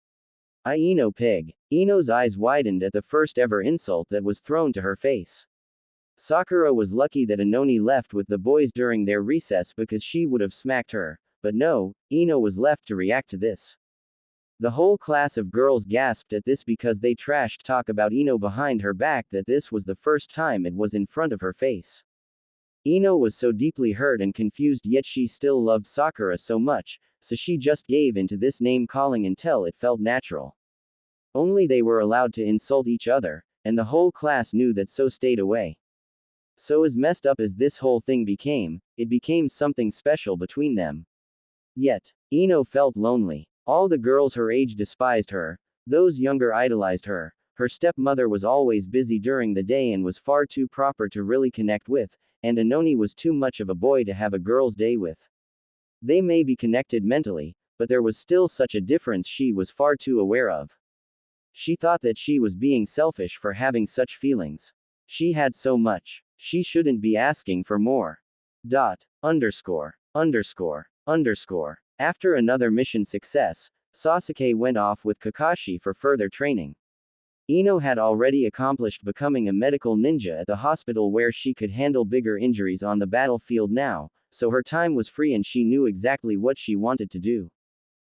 Ino pig. Ino's eyes widened at the first ever insult that was thrown to her face. Sakura was lucky that Inoni left with the boys during their recess because she would have smacked her, but no, Ino was left to react to this. The whole class of girls gasped at this because they trashed talk about Ino behind her back that this was the first time it was in front of her face. Ino was so deeply hurt and confused, yet she still loved Sakura so much, so she just gave in to this name-calling until it felt natural. Only they were allowed to insult each other, and the whole class knew that, so stayed away. So as messed up as this whole thing became, it became something special between them. Yet, Ino felt lonely. All the girls her age despised her, those younger idolized her, her stepmother was always busy during the day and was far too proper to really connect with, and Inoni was too much of a boy to have a girl's day with. They may be connected mentally, but there was still such a difference she was far too aware of. She thought that she was being selfish for having such feelings. She had so much. She shouldn't be asking for more. Underscore. After another mission success, Sasuke went off with Kakashi for further training. Ino had already accomplished becoming a medical ninja at the hospital where she could handle bigger injuries on the battlefield now, so her time was free and she knew exactly what she wanted to do.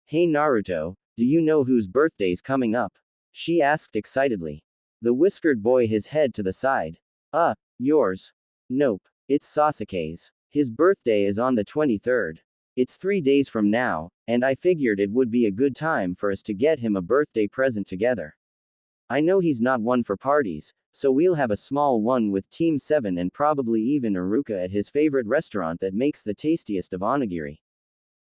Hey Naruto, do you know whose birthday's coming up? She asked excitedly. The whiskered boy his head to the side. Yours. Nope, it's Sasuke's. His birthday is on the 23rd. It's 3 days from now, and I figured it would be a good time for us to get him a birthday present together. I know he's not one for parties, so we'll have a small one with Team 7 and probably even Iruka at his favorite restaurant that makes the tastiest of onigiri.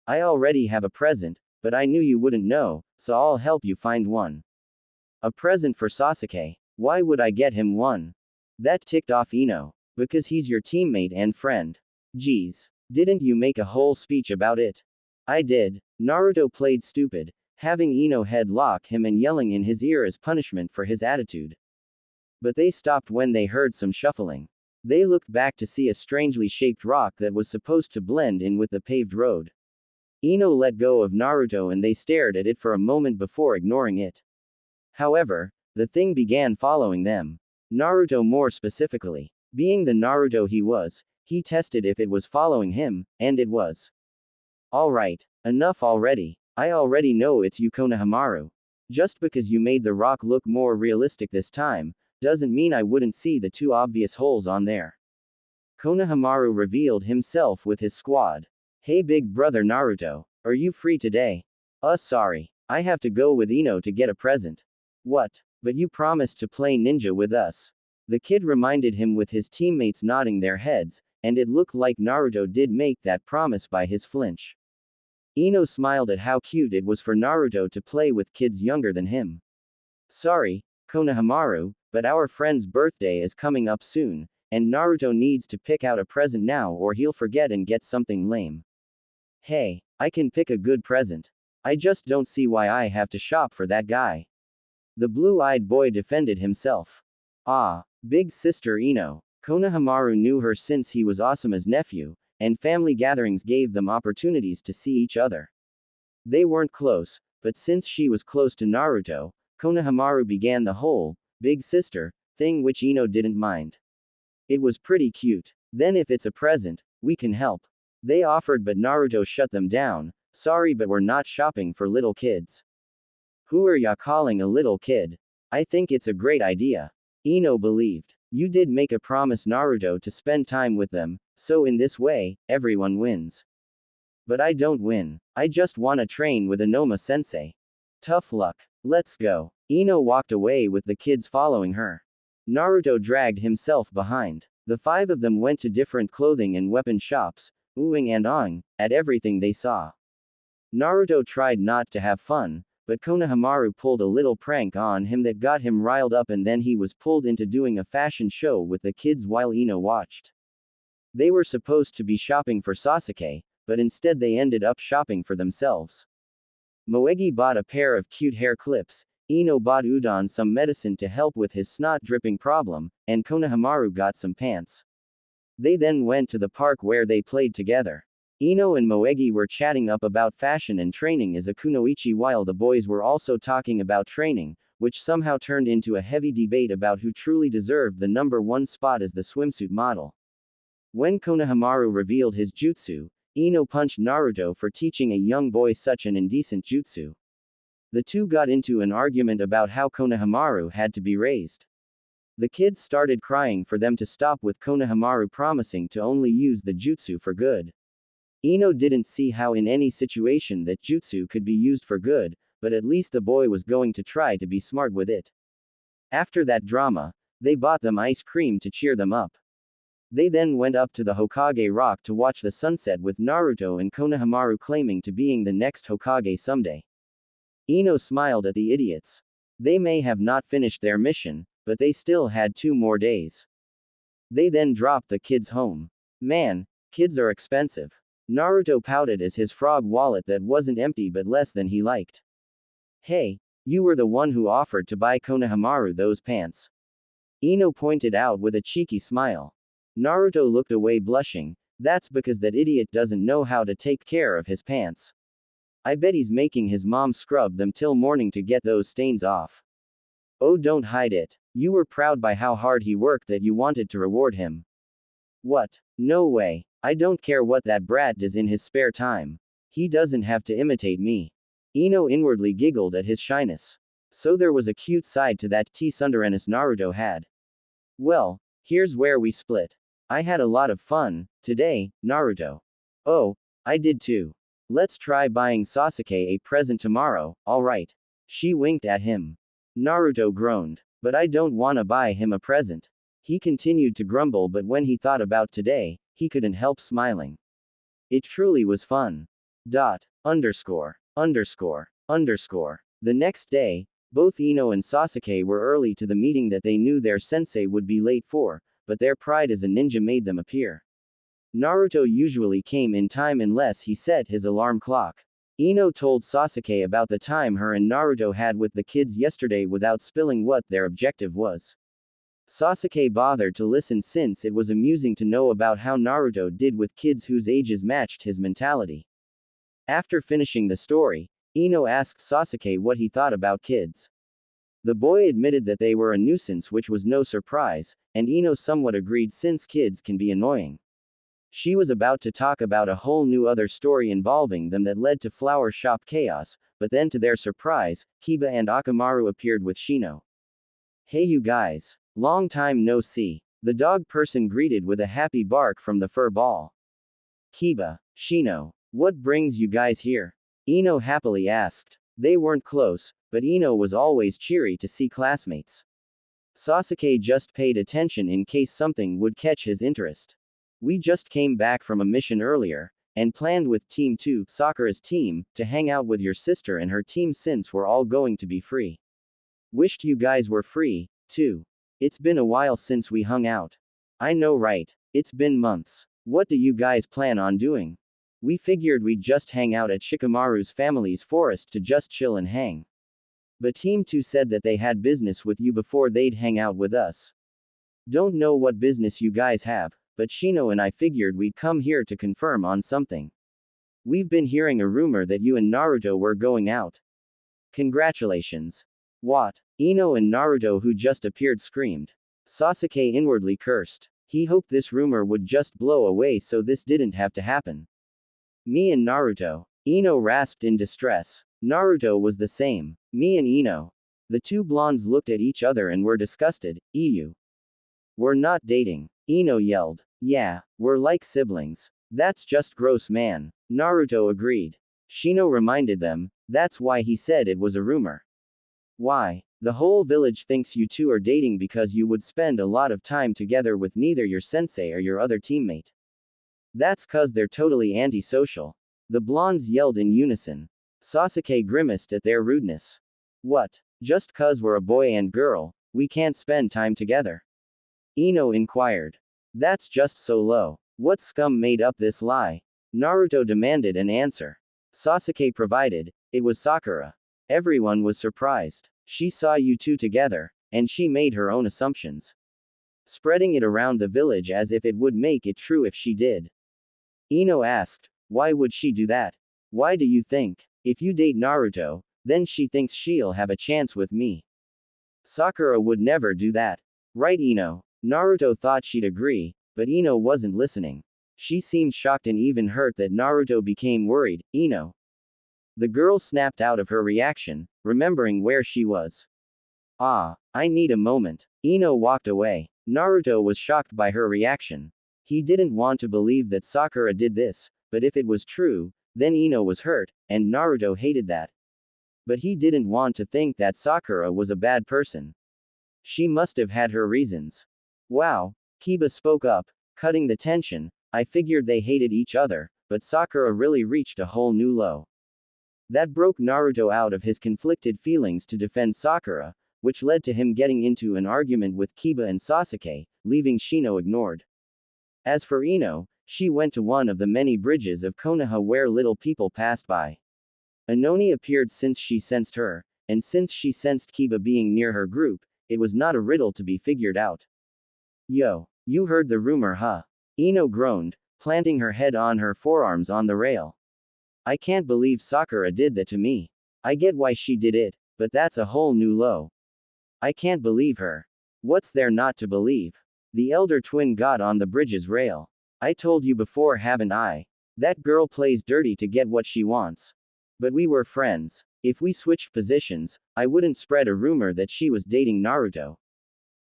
I already have a present, but I knew you wouldn't know, so I'll help you find one. A present for Sasuke? Why would I get him one? That ticked off Ino. Because he's your teammate and friend. Geez. Didn't you make a whole speech about it? I did. Naruto played stupid, having Ino headlock him and yelling in his ear as punishment for his attitude. But they stopped when they heard some shuffling. They looked back to see a strangely shaped rock that was supposed to blend in with the paved road. Ino let go of Naruto and they stared at it for a moment before ignoring it. However, the thing began following them. Naruto more specifically. Being the Naruto he was, he tested if it was following him, and it was. Alright, enough already. I already know it's you Konohamaru. Just because you made the rock look more realistic this time, doesn't mean I wouldn't see the 2 obvious holes on there. Konohamaru revealed himself with his squad. Hey big brother Naruto, are you free today? Sorry. I have to go with Ino to get a present. What? But you promised to play ninja with us. The kid reminded him with his teammates nodding their heads, and it looked like Naruto did make that promise by his flinch. Ino smiled at how cute it was for Naruto to play with kids younger than him. Sorry, Konohamaru, but our friend's birthday is coming up soon, and Naruto needs to pick out a present now or he'll forget and get something lame. Hey, I can pick a good present. I just don't see why I have to shop for that guy. The blue-eyed boy defended himself. Big sister Ino. Konohamaru knew her since he was Asuma's nephew, and family gatherings gave them opportunities to see each other. They weren't close, but since she was close to Naruto, Konohamaru began the whole, big sister, thing which Ino didn't mind. It was pretty cute. Then if it's a present, we can help. They offered but Naruto shut them down. Sorry but we're not shopping for little kids. Who are ya calling a little kid? I think it's a great idea. Ino believed. You did make a promise Naruto to spend time with them, so in this way, everyone wins. But I don't win. I just wanna train with Inoma-sensei. Tough luck. Let's go. Ino walked away with the kids following her. Naruto dragged himself behind. The five of them went to different clothing and weapon shops, oohing and ahhing at everything they saw. Naruto tried not to have fun, but Konohamaru pulled a little prank on him that got him riled up and then he was pulled into doing a fashion show with the kids while Ino watched. They were supposed to be shopping for Sasuke, but instead they ended up shopping for themselves. Moegi bought a pair of cute hair clips, Ino bought Udon some medicine to help with his snot dripping problem, and Konohamaru got some pants. They then went to the park where they played together. Ino and Moegi were chatting up about fashion and training as a kunoichi while the boys were also talking about training, which somehow turned into a heavy debate about who truly deserved the #1 spot as the swimsuit model. When Konohamaru revealed his jutsu, Ino punched Naruto for teaching a young boy such an indecent jutsu. The two got into an argument about how Konohamaru had to be raised. The kids started crying for them to stop with Konohamaru promising to only use the jutsu for good. Ino didn't see how in any situation that jutsu could be used for good, but at least the boy was going to try to be smart with it. After that drama, they bought them ice cream to cheer them up. They then went up to the Hokage rock to watch the sunset with Naruto and Konohamaru claiming to being the next Hokage someday. Ino smiled at the idiots. They may have not finished their mission, but they still had 2 more days. They then dropped the kids home. Man, kids are expensive. Naruto pouted as his frog wallet that wasn't empty but less than he liked. Hey, you were the one who offered to buy Konohamaru those pants. Ino pointed out with a cheeky smile. Naruto looked away blushing. That's because that idiot doesn't know how to take care of his pants. I bet he's making his mom scrub them till morning to get those stains off. Oh, don't hide it. You were proud by how hard he worked that you wanted to reward him. What? No way. I don't care what that brat does in his spare time. He doesn't have to imitate me. Ino inwardly giggled at his shyness. So there was a cute side to that tsundereness Naruto had. Well, here's where we split. I had a lot of fun today, Naruto. Oh, I did too. Let's try buying Sasuke a present tomorrow, alright. She winked at him. Naruto groaned. But I don't wanna buy him a present. He continued to grumble but when he thought about today, he couldn't help smiling. It truly was fun. _____. The next day, both Ino and Sasuke were early to the meeting that they knew their sensei would be late for, but their pride as a ninja made them appear. Naruto usually came in time unless he set his alarm clock. Ino told Sasuke about the time her and Naruto had with the kids yesterday without spilling what their objective was. Sasuke bothered to listen since it was amusing to know about how Naruto did with kids whose ages matched his mentality. After finishing the story, Ino asked Sasuke what he thought about kids. The boy admitted that they were a nuisance, which was no surprise, and Ino somewhat agreed since kids can be annoying. She was about to talk about a whole new other story involving them that led to flower shop chaos, but then to their surprise, Kiba and Akamaru appeared with Shino. Hey you guys. Long time no see. The dog person greeted with a happy bark from the fur ball. Kiba, Shino, what brings you guys here? Ino happily asked. They weren't close, but Ino was always cheery to see classmates. Sasuke just paid attention in case something would catch his interest. We just came back from a mission earlier, and planned with Team 2, Sakura's team, to hang out with your sister and her team since we're all going to be free. Wished you guys were free, too. It's been a while since we hung out. I know right. It's been months. What do you guys plan on doing? We figured we'd just hang out at Shikamaru's family's forest to just chill and hang. But Team 2 said that they had business with you before they'd hang out with us. Don't know what business you guys have, but Shino and I figured we'd come here to confirm on something. We've been hearing a rumor that you and Naruto were going out. Congratulations. What? Ino and Naruto who just appeared screamed. Sasuke inwardly cursed. He hoped this rumor would just blow away so this didn't have to happen. Me and Naruto. Ino rasped in distress. Naruto was the same. Me and Ino. The two blondes looked at each other and were disgusted. Ew. We're not dating. Ino yelled. Yeah, we're like siblings. That's just gross, man. Naruto agreed. Shino reminded them, that's why he said it was a rumor. Why? The whole village thinks you two are dating because you would spend a lot of time together with neither your sensei or your other teammate. That's cause they're totally antisocial. The blondes yelled in unison. Sasuke grimaced at their rudeness. What? Just cause we're a boy and girl, we can't spend time together? Ino inquired. That's just so low. What scum made up this lie? Naruto demanded an answer. Sasuke provided, it was Sakura. Everyone was surprised. She saw you two together, and she made her own assumptions. Spreading it around the village as if it would make it true if she did. Ino asked, why would she do that? Why do you think? If you date Naruto, then she thinks she'll have a chance with me. Sakura would never do that. Right, Ino? Naruto thought she'd agree, but Ino wasn't listening. She seemed shocked and even hurt that Naruto became worried. Ino. The girl snapped out of her reaction, remembering where she was. Ah, I need a moment. Ino walked away. Naruto was shocked by her reaction. He didn't want to believe that Sakura did this, but if it was true, then Ino was hurt, and Naruto hated that. But he didn't want to think that Sakura was a bad person. She must have had her reasons. Wow, Kiba spoke up, cutting the tension. I figured they hated each other, but Sakura really reached a whole new low. That broke Naruto out of his conflicted feelings to defend Sakura, which led to him getting into an argument with Kiba and Sasuke, leaving Shino ignored. As for Ino, she went to one of the many bridges of Konoha where little people passed by. Anoni appeared since she sensed her, and since she sensed Kiba being near her group, it was not a riddle to be figured out. Yo, you heard the rumor, huh? Ino groaned, planting her head on her forearms on the rail. I can't believe Sakura did that to me. I get why she did it, but that's a whole new low. I can't believe her. What's there not to believe? The elder twin got on the bridge's rail. I told you before, haven't I? That girl plays dirty to get what she wants. But we were friends. If we switched positions, I wouldn't spread a rumor that she was dating Naruto.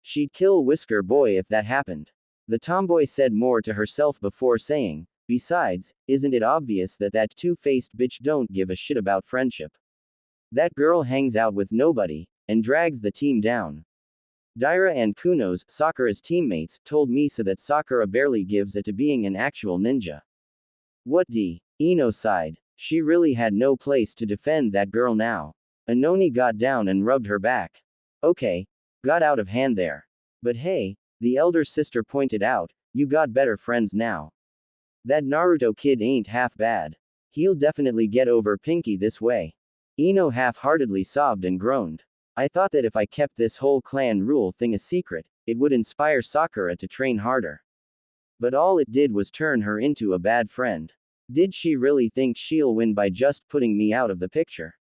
She'd kill Whisker Boy if that happened. The tomboy said more to herself before saying, besides, isn't it obvious that that two-faced bitch don't give a shit about friendship? That girl hangs out with nobody, and drags the team down. Daira and Kuno's, Sakura's teammates, told Misa that Sakura barely gives it to being an actual ninja. What d? Ino sighed. She really had no place to defend that girl now. Anoni got down and rubbed her back. Okay. Got out of hand there. But hey, the elder sister pointed out, you got better friends now. That Naruto kid ain't half bad. He'll definitely get over Pinky this way. Ino half-heartedly sobbed and groaned. I thought that if I kept this whole clan rule thing a secret, it would inspire Sakura to train harder. But all it did was turn her into a bad friend. Did she really think she'll win by just putting me out of the picture?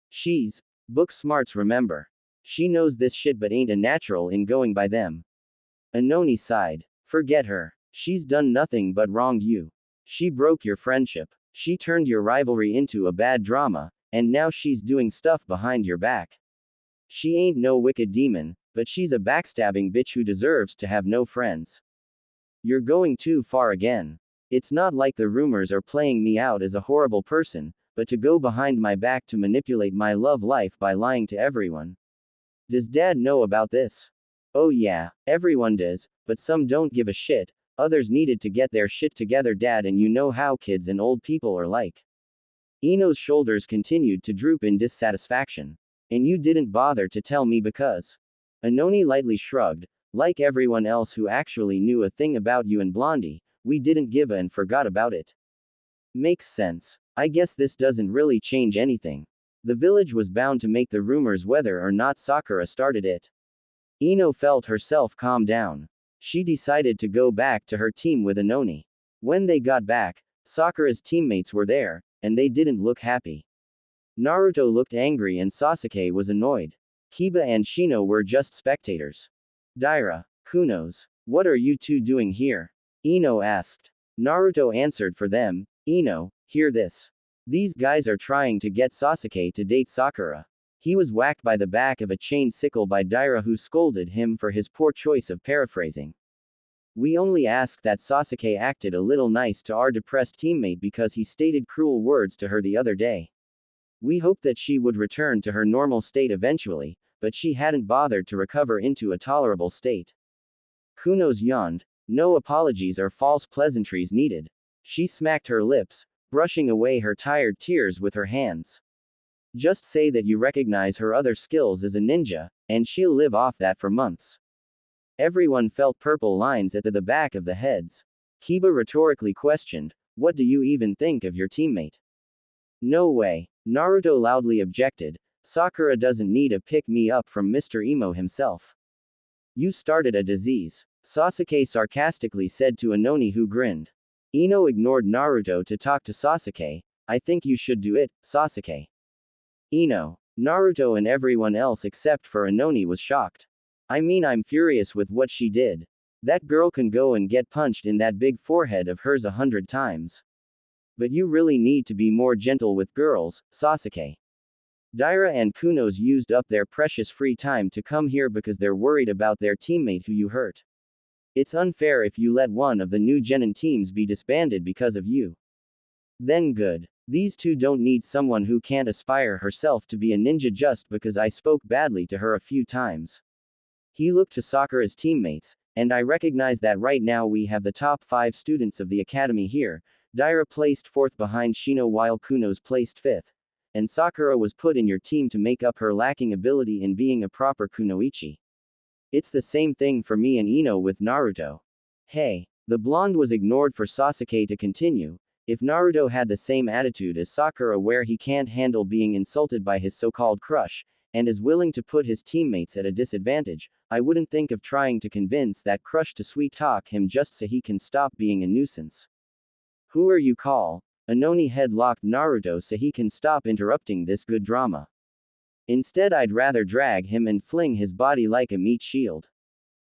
She's book smarts, remember. She knows this shit but ain't a natural in going by them. Anoni sighed. Forget her. She's done nothing but wronged you. She broke your friendship. She turned your rivalry into a bad drama, and now she's doing stuff behind your back. She ain't no wicked demon, but she's a backstabbing bitch who deserves to have no friends. You're going too far again. It's not like the rumors are playing me out as a horrible person, but to go behind my back to manipulate my love life by lying to everyone. Does Dad know about this? Oh yeah, everyone does, but some don't give a shit, others needed to get their shit together, Dad, and you know how kids and old people are like. Ino's shoulders continued to droop in dissatisfaction. And you didn't bother to tell me because. Anoni lightly shrugged, like everyone else who actually knew a thing about you and Blondie, we didn't give a and forgot about it. Makes sense. I guess this doesn't really change anything. The village was bound to make the rumors whether or not Sakura started it. Ino felt herself calm down. She decided to go back to her team with Anoni. When they got back, Sakura's teammates were there, and they didn't look happy. Naruto looked angry and Sasuke was annoyed. Kiba and Shino were just spectators. Daira, Kuno's, What are you two doing here? Ino asked. Naruto answered for them. Ino, hear this. These guys are trying to get Sasuke to date Sakura. He was whacked by the back of a chain sickle by Daira, who scolded him for his poor choice of paraphrasing. We only ask that Sasuke acted a little nice to our depressed teammate because he stated cruel words to her the other day. We hoped that she would return to her normal state eventually, but she hadn't bothered to recover into a tolerable state. Kunos yawned. No apologies or false pleasantries needed. She smacked her lips, brushing away her tired tears with her hands. Just say that you recognize her other skills as a ninja, and she'll live off that for months. Everyone felt purple lines at the back of the heads. Kiba rhetorically questioned, what do you even think of your teammate? No way. Naruto loudly objected. Sakura doesn't need a pick-me-up from Mr. Emo himself. You started a disease, Sasuke sarcastically said to Anoni, who grinned. Ino ignored Naruto to talk to Sasuke. I think you should do it, Sasuke. Ino. Naruto and everyone else except for Anoni was shocked. I mean, I'm furious with what she did. That girl can go and get punched in that big forehead of hers 100 times. But you really need to be more gentle with girls, Sasuke. Daira and Kunos used up their precious free time to come here because they're worried about their teammate who you hurt. It's unfair if you let one of the new genin teams be disbanded because of you. Then good. These two don't need someone who can't aspire herself to be a ninja just because I spoke badly to her a few times. He looked to Sakura's teammates, and I recognize that right now we have the top 5 students of the academy here. Daira placed 4th behind Shino while Kunos placed 5th. And Sakura was put in your team to make up her lacking ability in being a proper kunoichi. It's the same thing for me and Ino with Naruto. Hey. The blonde was ignored for Sasuke to continue. If Naruto had the same attitude as Sakura, where he can't handle being insulted by his so-called crush, and is willing to put his teammates at a disadvantage, I wouldn't think of trying to convince that crush to sweet-talk him just so he can stop being a nuisance. Who are you call? Anoni headlocked Naruto so he can stop interrupting this good drama. Instead, I'd rather drag him and fling his body like a meat shield.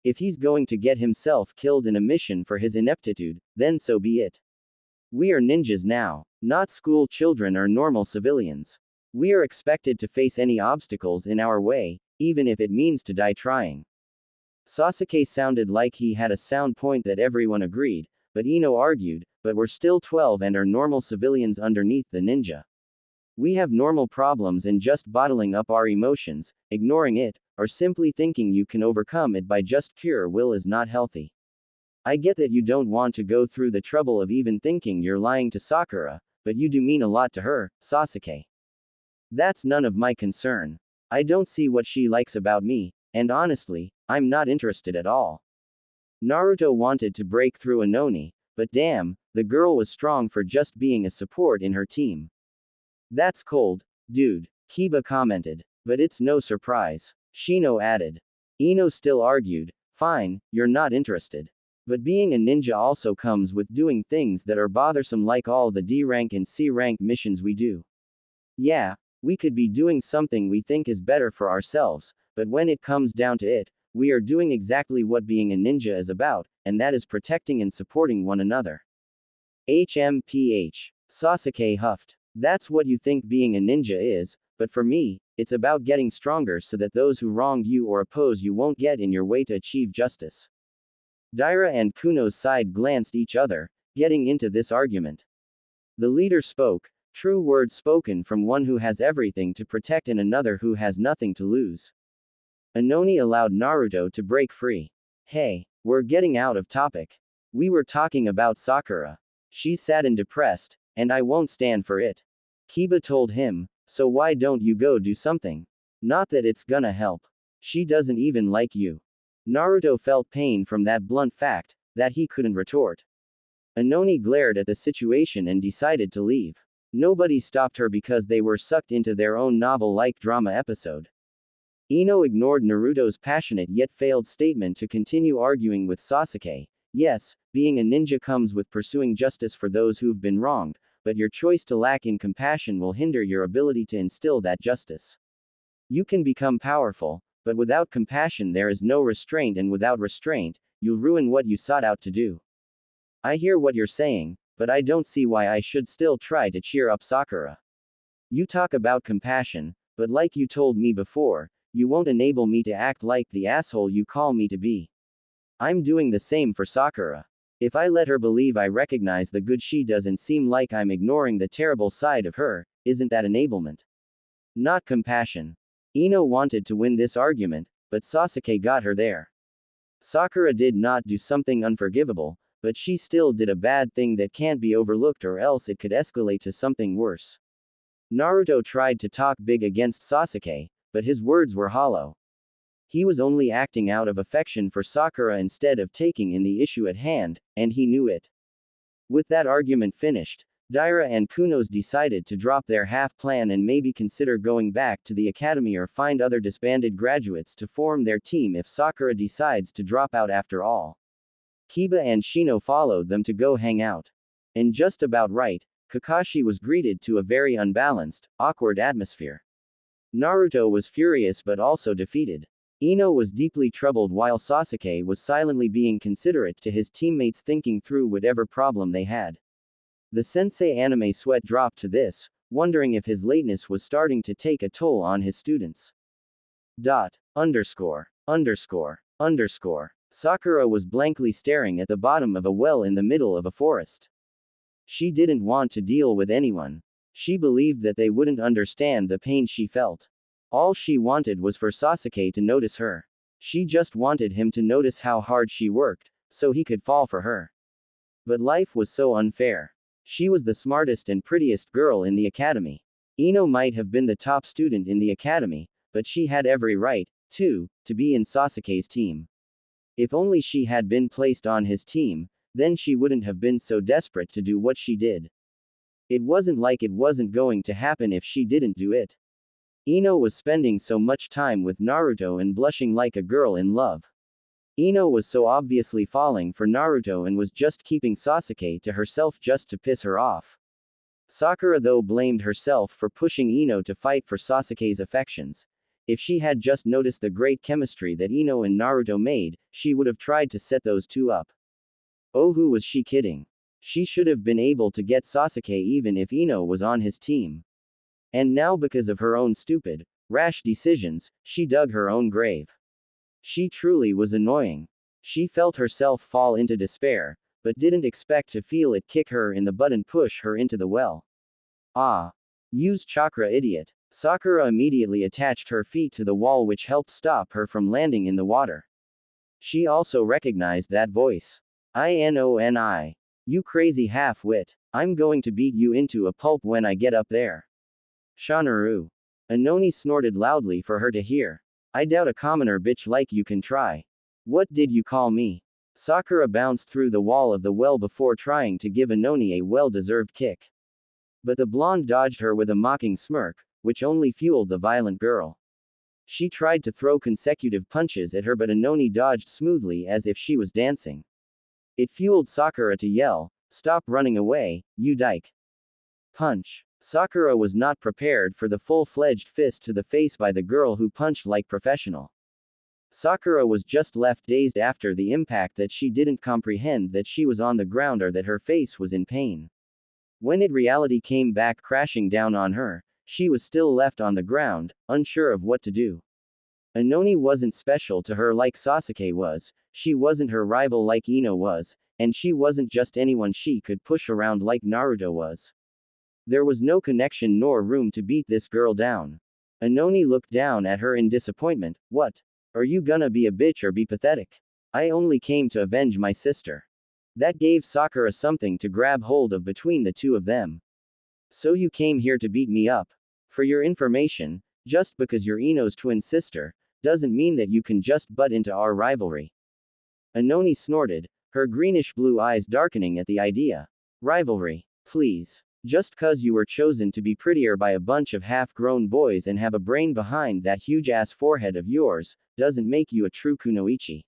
If he's going to get himself killed in a mission for his ineptitude, then so be it. We are ninjas now, not school children or normal civilians. We are expected to face any obstacles in our way, even if it means to die trying. Sasuke sounded like he had a sound point that everyone agreed, but Ino argued, but we're still 12 and are normal civilians underneath the ninja. We have normal problems, and just bottling up our emotions, ignoring it, or simply thinking you can overcome it by just pure will is not healthy. I get that you don't want to go through the trouble of even thinking you're lying to Sakura, but you do mean a lot to her, Sasuke. That's none of my concern. I don't see what she likes about me, and honestly, I'm not interested at all. Naruto wanted to break through Anoni, but damn, the girl was strong for just being a support in her team. That's cold, dude, Kiba commented. But it's no surprise. Shino added. Ino still argued, fine, you're not interested. But being a ninja also comes with doing things that are bothersome, like all the D rank and C rank missions we do. Yeah, we could be doing something we think is better for ourselves, but when it comes down to it, we are doing exactly what being a ninja is about, and that is protecting and supporting one another. HMPH. Sasuke huffed. That's what you think being a ninja is, but for me, it's about getting stronger so that those who wronged you or oppose you won't get in your way to achieve justice. Daira and Kuno's side glanced each other, getting into this argument. The leader spoke, true words spoken from one who has everything to protect and another who has nothing to lose. Anoni allowed Naruto to break free. Hey, we're getting out of topic. We were talking about Sakura. She's sad and depressed, and I won't stand for it. Kiba told him, so why don't you go do something? Not that it's gonna help. She doesn't even like you. Naruto felt pain from that blunt fact, that he couldn't retort. Anoni glared at the situation and decided to leave. Nobody stopped her because they were sucked into their own novel-like drama episode. Ino ignored Naruto's passionate yet failed statement to continue arguing with Sasuke. Yes, being a ninja comes with pursuing justice for those who've been wronged, but your choice to lack in compassion will hinder your ability to instill that justice. You can become powerful, but without compassion there is no restraint, and without restraint, you'll ruin what you sought out to do. I hear what you're saying, but I don't see why I should still try to cheer up Sakura. You talk about compassion, but like you told me before, you won't enable me to act like the asshole you call me to be. I'm doing the same for Sakura. If I let her believe I recognize the good she does and seem like I'm ignoring the terrible side of her, isn't that enablement? Not compassion. Ino wanted to win this argument, but Sasuke got her there. Sakura did not do something unforgivable, but she still did a bad thing that can't be overlooked or else it could escalate to something worse. Naruto tried to talk big against Sasuke, but his words were hollow. He was only acting out of affection for Sakura instead of taking in the issue at hand, and he knew it. With that argument finished, Daira and Kunos decided to drop their half plan and maybe consider going back to the academy or find other disbanded graduates to form their team if Sakura decides to drop out after all. Kiba and Shino followed them to go hang out. And just about right, Kakashi was greeted to a very unbalanced, awkward atmosphere. Naruto was furious but also defeated. Ino was deeply troubled while Sasuke was silently being considerate to his teammates thinking through whatever problem they had. The sensei anime sweat dropped to this, wondering if his lateness was starting to take a toll on his students. ______. Sakura was blankly staring at the bottom of a well in the middle of a forest. She didn't want to deal with anyone. She believed that they wouldn't understand the pain she felt. All she wanted was for Sasuke to notice her. She just wanted him to notice how hard she worked, so he could fall for her. But life was so unfair. She was the smartest and prettiest girl in the academy. Ino might have been the top student in the academy, but she had every right, too, to be in Sasuke's team. If only she had been placed on his team, then she wouldn't have been so desperate to do what she did. It wasn't like it wasn't going to happen if she didn't do it. Ino was spending so much time with Naruto and blushing like a girl in love. Ino was so obviously falling for Naruto and was just keeping Sasuke to herself just to piss her off. Sakura though blamed herself for pushing Ino to fight for Sasuke's affections. If she had just noticed the great chemistry that Ino and Naruto made, she would have tried to set those two up. Oh, who was she kidding? She should have been able to get Sasuke even if Ino was on his team. And now because of her own stupid, rash decisions, she dug her own grave. She truly was annoying. She felt herself fall into despair, but didn't expect to feel it kick her in the butt and push her into the well. Ah. Use chakra, idiot. Sakura immediately attached her feet to the wall, which helped stop her from landing in the water. She also recognized that voice. Inoni. You crazy half-wit. I'm going to beat you into a pulp when I get up there. Shanaru. Inoni snorted loudly for her to hear. I doubt a commoner bitch like you can try. What did you call me? Sakura bounced through the wall of the well before trying to give Inoni a well-deserved kick. But the blonde dodged her with a mocking smirk, which only fueled the violent girl. She tried to throw consecutive punches at her, but Inoni dodged smoothly as if she was dancing. It fueled Sakura to yell, "Stop running away, you dyke." Punch. Sakura was not prepared for the full-fledged fist to the face by the girl who punched like professional. Sakura was just left dazed after the impact that she didn't comprehend that she was on the ground or that her face was in pain. When reality came back crashing down on her, she was still left on the ground, unsure of what to do. Inoni wasn't special to her like Sasuke was, she wasn't her rival like Ino was, and she wasn't just anyone she could push around like Naruto was. There was no connection nor room to beat this girl down. Inoni looked down at her in disappointment. What? Are you gonna be a bitch or be pathetic? I only came to avenge my sister. That gave Sakura something to grab hold of between the two of them. So you came here to beat me up. For your information, just because you're Ino's twin sister, doesn't mean that you can just butt into our rivalry. Inoni snorted, her greenish-blue eyes darkening at the idea. Rivalry. Please. Just cause you were chosen to be prettier by a bunch of half-grown boys and have a brain behind that huge-ass forehead of yours, doesn't make you a true kunoichi.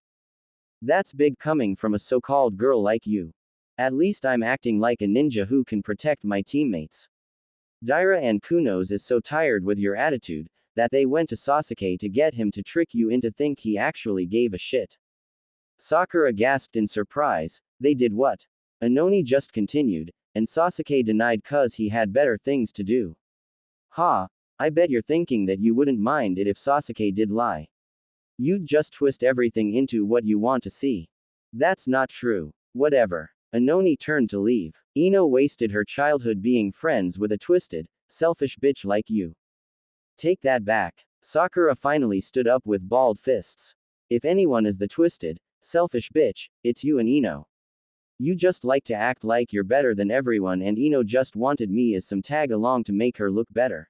That's big coming from a so-called girl like you. At least I'm acting like a ninja who can protect my teammates. Daira and Kunos is so tired with your attitude, that they went to Sasuke to get him to trick you into think he actually gave a shit. Sakura gasped in surprise. They did what? Inoni just continued, and Sasuke denied cause he had better things to do. Ha! I bet you're thinking that you wouldn't mind it if Sasuke did lie. You'd just twist everything into what you want to see. That's not true. Whatever. Inoni turned to leave. Ino wasted her childhood being friends with a twisted, selfish bitch like you. Take that back. Sakura finally stood up with balled fists. If anyone is the twisted, selfish bitch, it's you and Ino. You just like to act like you're better than everyone, and Ino just wanted me as some tag along to make her look better.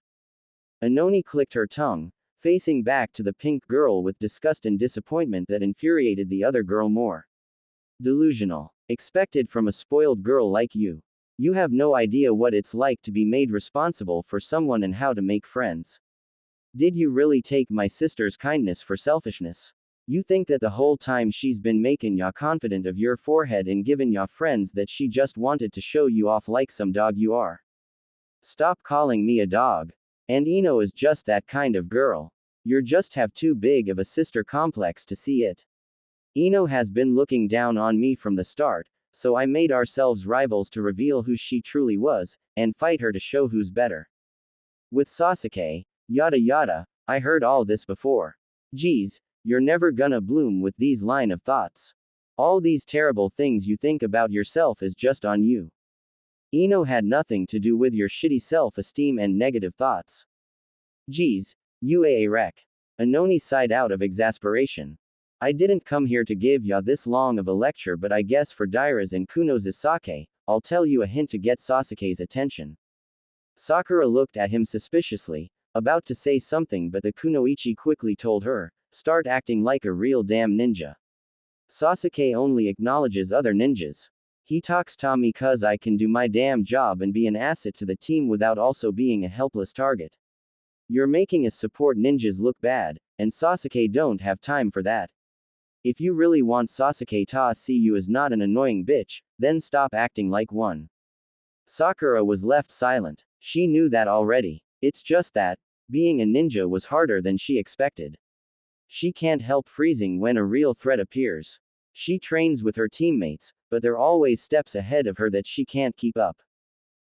Inoni clicked her tongue, facing back to the pink girl with disgust and disappointment that infuriated the other girl more. Delusional. Expected from a spoiled girl like you. You have no idea what it's like to be made responsible for someone and how to make friends. Did you really take my sister's kindness for selfishness? You think that the whole time she's been making ya confident of your forehead and giving ya friends that she just wanted to show you off like some dog you are. Stop calling me a dog. And Ino is just that kind of girl. You're just have too big of a sister complex to see it. Ino has been looking down on me from the start, so I made ourselves rivals to reveal who she truly was, and fight her to show who's better. With Sasuke, yada yada, I heard all this before. Geez, you're never gonna bloom with these line of thoughts. All these terrible things you think about yourself is just on you. Ino had nothing to do with your shitty self-esteem and negative thoughts. Geez, you a wreck. Inoni sighed out of exasperation. I didn't come here to give ya this long of a lecture, but I guess for Daira's and Kuno's sake, I'll tell you a hint to get Sasuke's attention. Sakura looked at him suspiciously, about to say something, but the kunoichi quickly told her, start acting like a real damn ninja. Sasuke only acknowledges other ninjas. He talks to me cause I can do my damn job and be an asset to the team without also being a helpless target. You're making us support ninjas look bad, and Sasuke don't have time for that. If you really want Sasuke to see you as not an annoying bitch, then stop acting like one. Sakura was left silent. She knew that already. It's just that, being a ninja was harder than she expected. She can't help freezing when a real threat appears. She trains with her teammates, but they're always steps ahead of her that she can't keep up.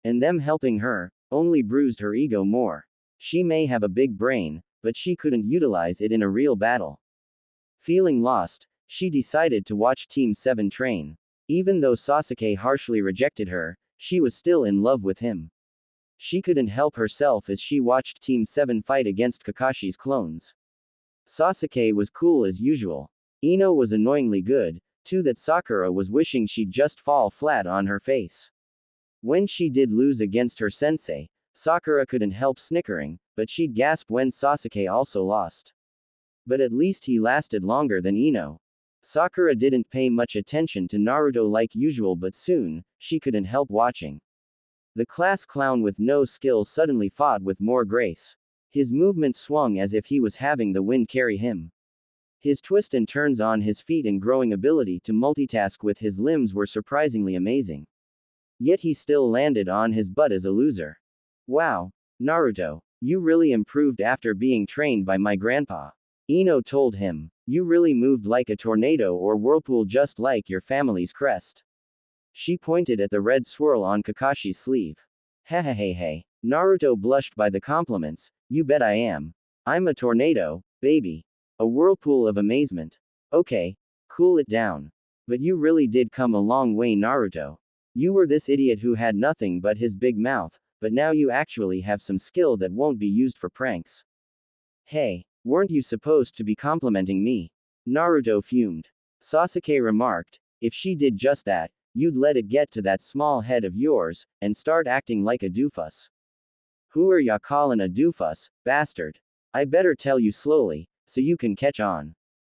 And them helping her, only bruised her ego more. She may have a big brain, but she couldn't utilize it in a real battle. Feeling lost, she decided to watch Team 7 train. Even though Sasuke harshly rejected her, she was still in love with him. She couldn't help herself as she watched Team 7 fight against Kakashi's clones. Sasuke was cool as usual. Ino was annoyingly good, too, that Sakura was wishing she'd just fall flat on her face. When she did lose against her sensei, Sakura couldn't help snickering, but she'd gasp when Sasuke also lost. But at least he lasted longer than Ino. Sakura didn't pay much attention to Naruto like usual, but soon, she couldn't help watching. The class clown with no skills suddenly fought with more grace. His movements swung as if he was having the wind carry him. His twist and turns on his feet and growing ability to multitask with his limbs were surprisingly amazing. Yet he still landed on his butt as a loser. Wow, Naruto, you really improved after being trained by my grandpa. Ino told him, you really moved like a tornado or whirlpool, just like your family's crest. She pointed at the red swirl on Kakashi's sleeve. Hehehehe. Naruto blushed by the compliments. You bet I am. I'm a tornado, baby. A whirlpool of amazement. Okay, cool it down. But you really did come a long way, Naruto. You were this idiot who had nothing but his big mouth, but now you actually have some skill that won't be used for pranks. Hey, weren't you supposed to be complimenting me? Naruto fumed. Sasuke remarked, if she did just that, you'd let it get to that small head of yours, and start acting like a doofus. Who are ya callin' a doofus, bastard? I better tell you slowly, so you can catch on.